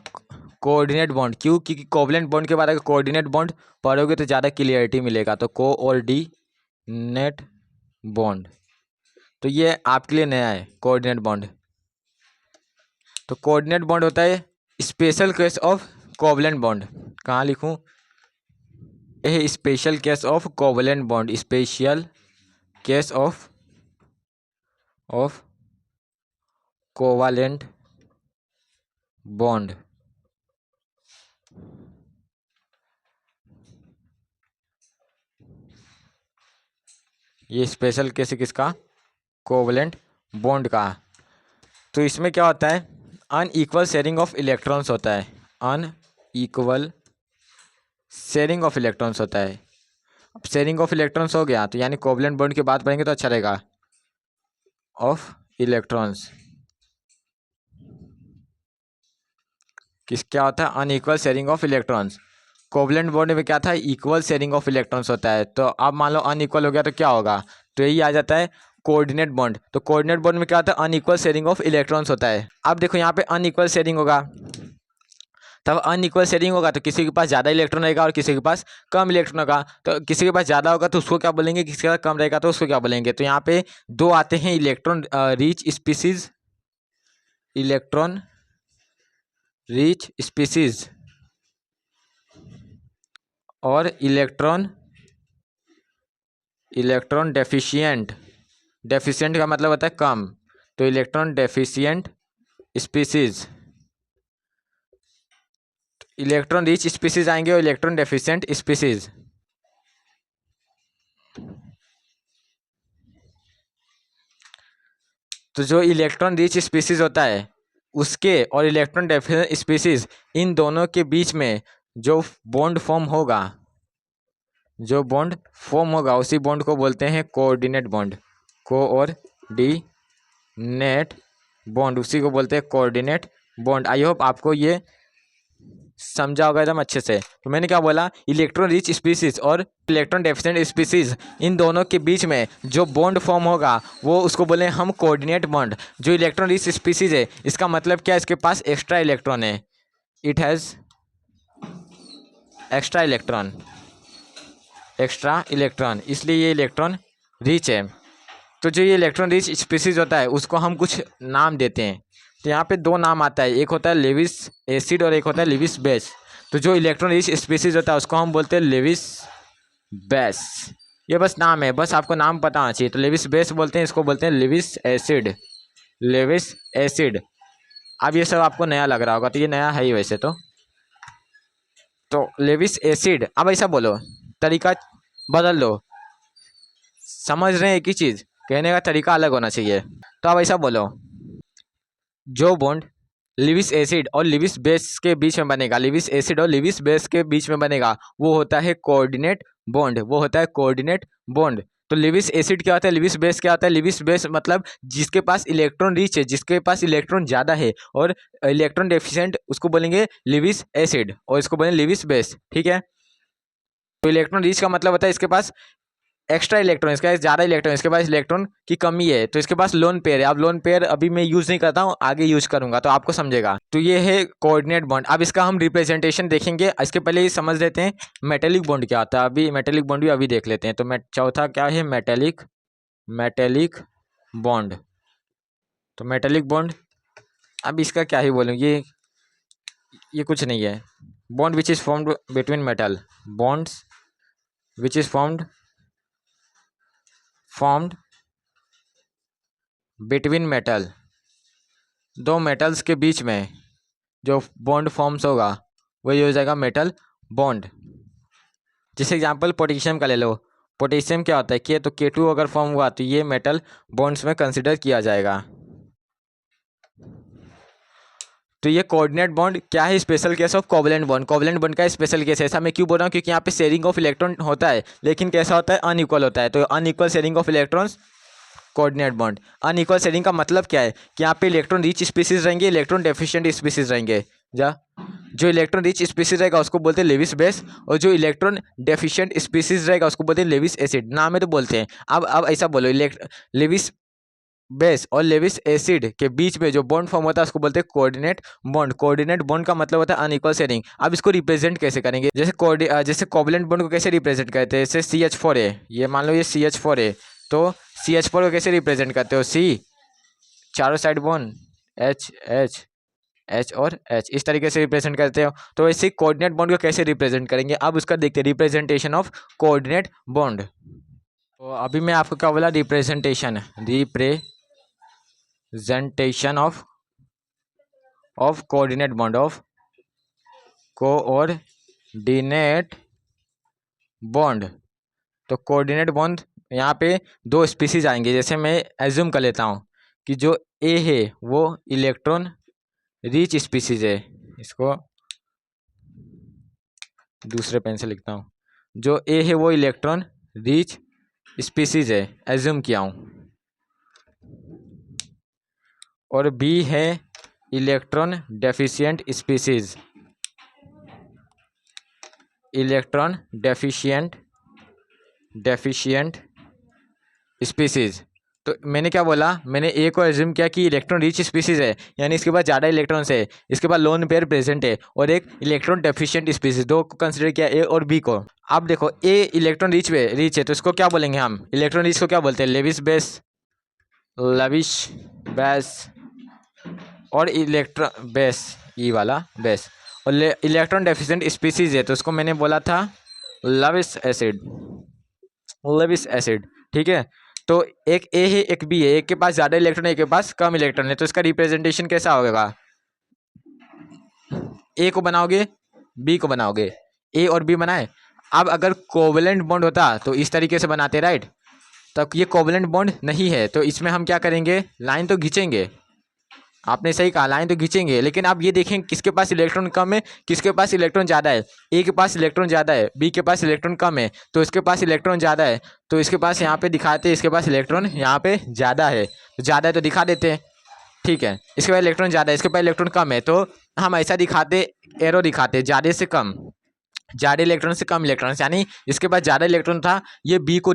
कोऑर्डिनेट बॉन्ड। क्यों? क्योंकि कोवलेंट बॉन्ड के बाद अगर कोऑर्डिनेट बॉन्ड पढ़ोगे तो ज़्यादा क्लियरिटी मिलेगा। तो कोऑर्डिनेट बॉन्ड, तो ये आपके लिए नया है कोऑर्डिनेट बॉन्ड। तो कोऑर्डिनेट बॉन्ड होता है special case of covalent bond. कहाँ लिखूँ? यह है special case of covalent bond, special case of covalent bond. ये स्पेशल केस है किसका? कोवलेंट बॉन्ड का। तो इसमें क्या होता है, अनइक्वल शेयरिंग ऑफ इलेक्ट्रॉन्स होता है, अनइक्वल शेयरिंग ऑफ इलेक्ट्रॉन्स होता है। अब शेयरिंग ऑफ इलेक्ट्रॉन्स हो गया, तो यानी कोवलेंट बॉन्ड की बात करेंगे तो अच्छा रहेगा, ऑफ इलेक्ट्रॉन्स। किस क्या होता है, unequal sharing of electrons. Covalent bond में क्या था, इक्वल शेयरिंग ऑफ इलेक्ट्रॉन्स होता है। तो अब मान लो अनइक्वल हो गया तो क्या होगा, तो यही आ जाता है कोऑर्डिनेट बॉन्ड। तो कोऑर्डिनेट बॉन्ड में क्या होता है, अनइक्वल शेयरिंग ऑफ इलेक्ट्रॉन्स होता है। अब देखो यहाँ पे अनइक्वल शेयरिंग होगा, तब अनइक्वल शेयरिंग होगा तो किसी के पास ज़्यादा इलेक्ट्रॉन रहेगा और किसी के पास कम इलेक्ट्रॉन होगा। तो किसी के पास ज़्यादा होगा तो उसको क्या बोलेंगे, किसी के पास कम रहेगा तो उसको क्या बोलेंगे। तो यहाँ पे 2 आते हैं electron rich species, electron rich species और इलेक्ट्रॉन डेफिशिएंट। डेफिशिएंट का मतलब होता है कम, तो electron deficient species. Electron rich species आएंगे और इलेक्ट्रॉन डेफिशिएंट स्पीसीज। तो जो इलेक्ट्रॉन रिच स्पीसीज होता है उसके और इलेक्ट्रॉन डेफिशिएंट स्पीसीज, इन दोनों के बीच में जो बॉन्ड फॉर्म होगा, उसी बॉन्ड को बोलते हैं कोऑर्डिनेट बॉन्ड। कोऑर्डिनेट बॉन्ड, उसी को बोलते हैं कोऑर्डिनेट बॉन्ड। आई होप आपको ये समझा होगा एकदम अच्छे से। तो मैंने क्या बोला, इलेक्ट्रॉन रिच स्पीसीज और इलेक्ट्रॉन डेफिशिएंट स्पीसीज, इन दोनों के बीच में जो बॉन्ड फॉर्म होगा वो उसको बोले हम कोऑर्डिनेट बॉन्ड। जो इलेक्ट्रॉन रिच स्पीसीज है इसका मतलब क्या है, इसके पास एक्स्ट्रा इलेक्ट्रॉन है, इट हैज़ एक्स्ट्रा इलेक्ट्रॉन, इसलिए ये इलेक्ट्रॉन रिच है। तो जो ये इलेक्ट्रॉन रिच स्पीसीज होता है उसको हम कुछ नाम देते हैं। तो यहाँ पे 2 नाम आता है, एक होता है लेविस एसिड और एक होता है लेविस बेस। तो जो इलेक्ट्रॉन रिच स्पीसीज होता है उसको हम बोलते हैं लेविस बेस। ये बस नाम है, बस आपको नाम पता होना चाहिए। तो लेविस बेस बोलते हैं, इसको बोलते हैं लेविस एसिड। अब ये सब आपको नया लग रहा होगा, तो ये नया है ही वैसे तो लेविस एसिड। अब ऐसा बोलो, तरीका बदल लो, समझ रहे हैं एक ही चीज़, कहने का तरीका अलग होना चाहिए। तो अब ऐसा बोलो, जो बॉन्ड लिविस एसिड और लिविस बेस के बीच में बनेगा, लिविस एसिड और लिविस बेस के बीच में बनेगा, वो होता है कोऑर्डिनेट बॉन्ड, वो होता है कोऑर्डिनेट बॉन्ड। तो लिविस एसिड क्या होता है, लिविस बेस क्या होता है, लिविस बेस मतलब जिसके पास इलेक्ट्रॉन रिच है, जिसके पास इलेक्ट्रॉन ज़्यादा है, और इलेक्ट्रॉन डेफिशिएंट उसको बोलेंगे लिविस एसिड, और इसको बोलेंगे लिविस बेस, ठीक है। तो इलेक्ट्रॉन रिच का मतलब होता है इसके पास एक्स्ट्रा इलेक्ट्रॉन, इसके पास ज़्यादा इलेक्ट्रॉन, इसके पास इलेक्ट्रॉन की कमी है, तो इसके पास लोन पेयर है। अब लोन पेयर अभी मैं यूज़ नहीं करता हूँ, आगे यूज़ करूँगा तो आपको समझेगा। तो ये है कोऑर्डिनेट बॉन्ड। अब इसका हम रिप्रेजेंटेशन देखेंगे, इसके पहले ये समझ लेते हैं मेटेलिक बॉन्ड क्या होता है। अभी मेटेलिक बॉन्ड भी अभी देख लेते हैं। तो चौथा क्या है, मेटेलिक बॉन्ड। तो मेटेलिक बॉन्ड, अब इसका क्या ही बोलूँ, ये कुछ नहीं है। Bond which is formed between metal, bonds which is formed between metal, दो मेटल्स के बीच में जो बॉन्ड फॉर्म्स होगा वही हो जाएगा मेटल बॉन्ड। जैसे एग्जांपल पोटेशियम का ले लो, पोटेशियम क्या होता है, के, तो K2 अगर फॉर्म हुआ तो ये मेटल बॉन्ड्स में कंसिडर किया जाएगा। तो ये कोऑर्डिनेट बॉन्ड क्या है, special case of covalent bond. Covalent bond का स्पेशल केस है। ऐसा मैं क्यों बोल रहा हूँ, क्योंकि यहाँ पे शेयरिंग ऑफ इलेक्ट्रॉन होता है, लेकिन कैसा होता है, अनइक्वल होता है। तो unequal sharing of electrons, coordinate bond. Unequal sharing का मतलब क्या है कि यहाँ पे इलेक्ट्रॉन रिच स्पीसीज रहेंगे, इलेक्ट्रॉन डेफिशिएंट स्पीसीज रहेंगे। जो इलेक्ट्रॉन रिच स्पीसीज रहेगा उसको बोलते हैं लेविस बेस, और जो इलेक्ट्रॉन डेफिशिएंट स्पीसीज रहेगा उसको बोलते हैं लेविस एसिड। नाम में तो बोलते हैं। अब ऐसा बोलो, लेविस बेस और लेविस एसिड के बीच में जो बॉन्ड फॉर्म होता है उसको बोलते हैं कोऑर्डिनेट बॉन्ड। कोऑर्डिनेट बॉन्ड का मतलब होता है अनइक्वल शेयरिंग। अब इसको रिप्रेजेंट कैसे करेंगे, जैसे कोवलेंट बॉन्ड को कैसे रिप्रेजेंट करते हैं, जैसे CH4 ये मान लो, ये CH4 तो CH4 को कैसे रिप्रेजेंट करते हो, C चारों side bond, H H H और H, इस तरीके से रिप्रेजेंट करते हो। तो वैसे कोऑर्डिनेट बॉन्ड को कैसे रिप्रेजेंट करेंगे, अब उसका देखते हैं, रिप्रेजेंटेशन ऑफ कोऑर्डिनेट बॉन्ड। तो अभी मैं आपको क्या बोला, representation of coordinate bond, of coordinate bond. तो कोऑर्डिनेट बॉन्ड यहाँ पे दो स्पीसीज आएंगे। जैसे मैं एज्यूम कर लेता हूँ कि जो ए है वो इलेक्ट्रॉन रिच स्पीसीज है, इसको दूसरे पेन से लिखता हूँ, जो ए है वो इलेक्ट्रॉन रिच स्पीसीज है, एज्यूम किया हूँ, और बी है electron deficient species, electron deficient species. तो मैंने क्या बोला, मैंने ए को एज्यूम किया कि इलेक्ट्रॉन रिच स्पीसीज है, यानी इसके पास ज़्यादा इलेक्ट्रॉन्स है, इसके पास लोन पेयर प्रेजेंट है, और एक इलेक्ट्रॉन डेफिशिएंट स्पीसीज, दो को कंसिडर किया, ए और बी को। अब देखो, ए इलेक्ट्रॉन रिच है तो इसको क्या बोलेंगे हम, इलेक्ट्रॉन रिच को क्या बोलते हैं, लेविस बेस और इलेक्ट्रॉन बेस, ई वाला बेस, और इलेक्ट्रॉन डेफिशिएंट स्पीसीज है तो उसको मैंने बोला था लेविस एसिड, ठीक है। तो एक ए है एक बी है, एक के पास ज़्यादा इलेक्ट्रॉन है, एक के पास कम इलेक्ट्रॉन है, तो इसका रिप्रेजेंटेशन कैसा होगा, ए को बनाओगे बी को बनाओगे, ए और बी बनाए। अब अगर कोवलेंट बॉन्ड होता तो इस तरीके से बनाते, राइट। तब ये कोवलेंट बॉन्ड नहीं है, तो इसमें हम क्या करेंगे, लाइन तो खींचेंगे, आपने सही कहा, लाइन तो खींचेंगे, लेकिन आप ये देखें किसके पास इलेक्ट्रॉन कम है, किसके पास इलेक्ट्रॉन ज़्यादा है। ए के पास इलेक्ट्रॉन ज़्यादा है, बी के पास इलेक्ट्रॉन कम है, तो इसके पास इलेक्ट्रॉन ज़्यादा है, तो इसके पास यहाँ पे दिखाते हैं, इसके पास इलेक्ट्रॉन यहाँ पे ज़्यादा है, तो ज़्यादा है तो दिखा देते हैं, ठीक है। इसके पास इलेक्ट्रॉन ज़्यादा है, इसके पास इलेक्ट्रॉन कम है, तो हम ऐसा दिखाते, एरो दिखाते, ज़्यादा से कम, ज़्यादा इलेक्ट्रॉन से कम इलेक्ट्रॉन, यानी इसके पास ज़्यादा इलेक्ट्रॉन था, ये बी को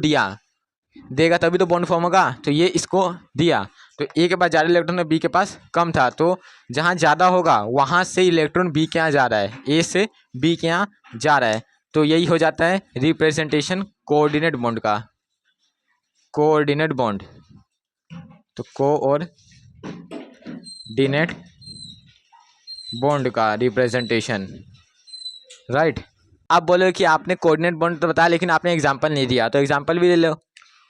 देगा तभी तो बॉन्ड फॉर्म होगा, तो ये इसको दिया, तो ए के पास ज़्यादा इलेक्ट्रॉन है, बी के पास कम था, तो जहाँ ज़्यादा होगा वहाँ से इलेक्ट्रॉन बी के यहाँ जा रहा है, ए से बी के यहाँ जा रहा है, तो यही हो जाता है रिप्रेजेंटेशन कोऑर्डिनेट बॉन्ड का, कोऑर्डिनेट बॉन्ड। तो कोऑर्डिनेट बॉन्ड का रिप्रेजेंटेशन, राइट। आप बोलो कि आपने कोऑर्डिनेट बॉन्ड तो बताया लेकिन आपने एग्जांपल नहीं दिया, तो एग्जांपल भी ले लो।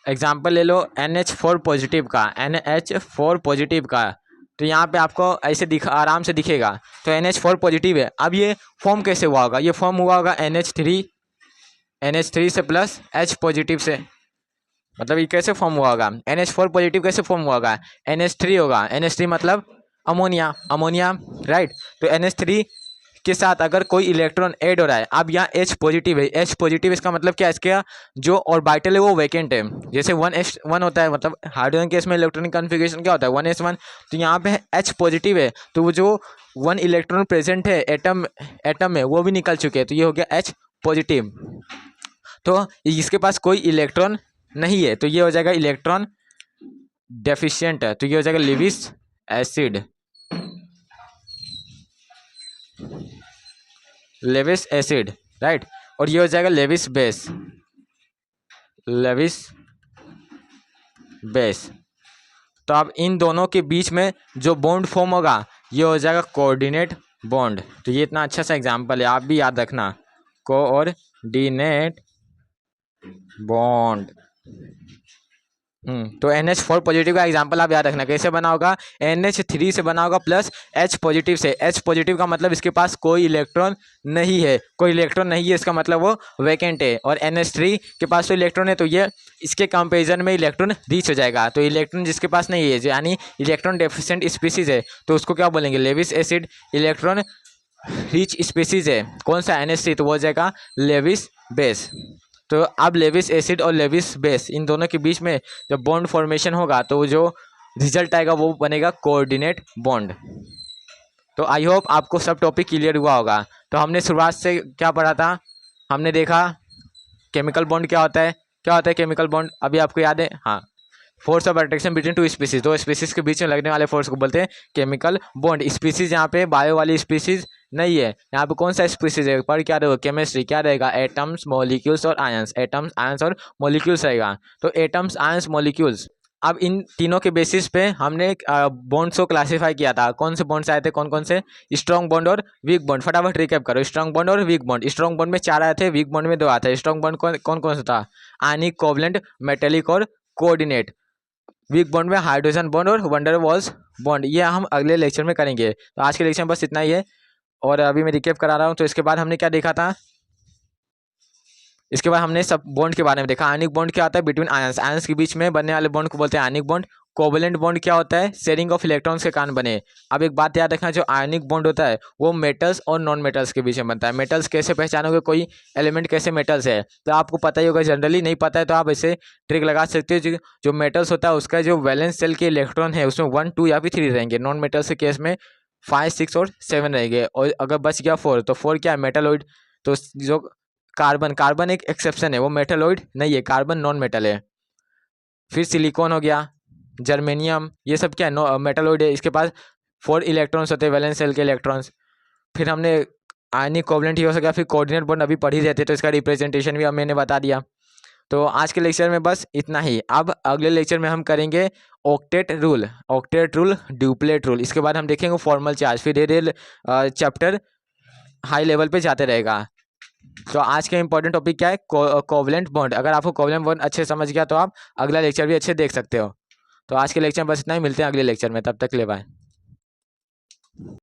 एग्जांपल ले लो NH4 पॉजिटिव का, NH4 पॉजिटिव का, तो यहाँ पे आपको ऐसे आराम से दिखेगा। तो NH4 पॉजिटिव है। अब ये फॉर्म कैसे हुआ होगा? ये फॉर्म हुआ होगा NH3 से प्लस H पॉजिटिव से। मतलब ये कैसे फॉर्म हुआ होगा? NH4 पॉजिटिव कैसे फॉर्म हुआ होगा? NH3 होगा। NH3 मतलब अमोनिया, राइट। तो NH3 के साथ अगर कोई इलेक्ट्रॉन ऐड हो रहा है, अब यहाँ H पॉजिटिव है। H पॉजिटिव इसका मतलब क्या है? इसका जो ऑर्बिटल है वो वैकेंट है। जैसे 1s1 होता है, मतलब हाइड्रोजन केस में इलेक्ट्रॉनिक कॉन्फ़िगरेशन क्या होता है? 1s1। तो यहाँ पे H पॉजिटिव है, तो वो जो 1 इलेक्ट्रॉन प्रेजेंट है एटम में वो भी निकल चुके हैं, तो ये हो गया H पॉजिटिव। तो इसके पास कोई इलेक्ट्रॉन नहीं है, तो ये हो जाएगा इलेक्ट्रॉन डेफिशिएंट है। तो ये हो जाएगा लेविस एसिड, राइट। और ये हो जाएगा लेविस बेस। तो अब इन दोनों के बीच में जो बॉन्ड फॉर्म होगा ये हो जाएगा कोऑर्डिनेट बॉन्ड। तो ये इतना अच्छा सा एग्जांपल है, आप भी याद रखना, कोऑर्डिनेट बॉन्ड। तो NH4 पॉजिटिव का एग्जांपल आप याद रखना कैसे बना होगा? NH3 से बना होगा प्लस H पॉजिटिव से। H पॉजिटिव का मतलब इसके पास कोई इलेक्ट्रॉन नहीं है, इसका मतलब वो वैकेंट है। और NH3 के पास तो इलेक्ट्रॉन है, तो ये इसके कंपेरिजन में इलेक्ट्रॉन रीच हो जाएगा। तो इलेक्ट्रॉन जिसके पास नहीं है, यानी इलेक्ट्रॉन डेफिशिएंट स्पीसीज है, तो उसको क्या बोलेंगे? Lewis acid. Electron rich species है कौन सा? NH3, तो वो हो जाएगा लेविस बेस। तो अब लेविस एसिड और लेविस बेस इन दोनों के बीच में जब बॉन्ड फॉर्मेशन होगा तो जो रिजल्ट आएगा वो बनेगा कोऑर्डिनेट बॉन्ड। तो आई होप आपको सब टॉपिक क्लियर हुआ होगा। तो हमने शुरुआत से क्या पढ़ा था? हमने देखा केमिकल बॉन्ड क्या होता है केमिकल बॉन्ड, अभी आपको याद है? हाँ, force of attraction between two species, दो स्पीसीज के बीच में लगने वाले फोर्स को बोलते हैं केमिकल बॉन्ड। स्पीसीज यहाँ पे बायो वाली स्पीसीज नहीं है, यहाँ पे कौन सा स्पीसीज है? पर क्या रहेगा? केमिस्ट्री क्या रहेगा? एटम्स, मॉलिक्यूल्स और आयंस। एटम्स, आयंस और मॉलिक्यूल्स रहेगा। तो एटम्स, आयंस, मॉलिक्यूल्स। अब इन तीनों के बेसिस पे हमने बॉन्ड्स को क्लासीफाई किया था। कौन से बॉन्ड्स आए थे? कौन से? स्ट्रॉन्ग बॉन्ड और वीक बॉन्ड। फटाफट रिकैप करो। स्ट्रॉन्ग बॉन्ड और वीक बॉन्ड। स्ट्रॉन्ग बॉन्ड में 4 आए थे, वीक बॉन्ड में 2 आए थे। स्ट्रॉन्ग बॉन्ड कौन कौन सा था? आयनिक, कोवलेंट, मेटेलिक और कोऑर्डिनेट। वीक बॉन्ड में हाइड्रोजन बॉन्ड और वंडर वॉल्स बॉन्ड। ये हम अगले लेक्चर में करेंगे। तो आज के लेक्चर में बस इतना ही है। और अभी मैं रिकैप करा रहा हूँ। तो इसके बाद हमने क्या देखा था? इसके बाद हमने सब बॉन्ड के बारे में देखा। आयनिक बॉन्ड क्या होता है? बिटवीन आयंस, आयंस के बीच में बनने वाले बॉन्ड को बोलते हैं आयनिक बॉन्ड। कोवलेंट बॉन्ड क्या होता है? शेयरिंग ऑफ इलेक्ट्रॉन्स के कारण बने। अब एक बात याद रखना, जो आयनिक बॉन्ड होता है वो मेटल्स और नॉन मेटल्स के बीच में बनता है। मेटल्स कैसे पहचानोगे? कोई एलिमेंट कैसे मेटल्स है तो आपको पता ही होगा। जनरली नहीं पता है तो आप ऐसे ट्रिक लगा सकते हो। जो मेटल्स होता है उसका जो वैलेंस शेल के इलेक्ट्रॉन है उसमें 1, 2 या फिर 3 रहेंगे। नॉन मेटल्स के केस में 5, 6 और 7 रहेंगे। और अगर बच गया 4 तो 4 क्या है? मेटलॉइड। तो जो कार्बन एक एक्सेप्शन है, वो मेटलॉइड नहीं है, कार्बन नॉन मेटल है। फिर सिलिकॉन हो गया, जर्मेनियम, ये सब क्या है? मेटलॉइड है। इसके पास 4 इलेक्ट्रॉन्स होते हैं, वैलेंस शेल के इलेक्ट्रॉन्स। फिर हमने आयनिक कोवलेंट ही हो सका, फिर कोऑर्डिनेट बॉन्ड अभी पढ़ ही रहते, तो इसका रिप्रेजेंटेशन भी मैंने बता दिया। तो आज के लेक्चर में बस इतना ही। अब अगले लेक्चर में हम करेंगे ऑक्टेट रूल, ड्यूप्लेट रूल। इसके बाद हम देखेंगे फॉर्मल चार्ज। फिर धीरे चैप्टर हाई लेवल पे जाते रहेगा। तो आज का इंपॉर्टेंट टॉपिक क्या है? Covalent bond. अगर आपको कोवलेंट बॉन्ड अच्छे समझ गया तो आप अगला लेक्चर भी अच्छे देख सकते हो। तो आज के लेक्चर में बस इतना ही। मिलते हैं अगले लेक्चर में, तब तक ले बाय।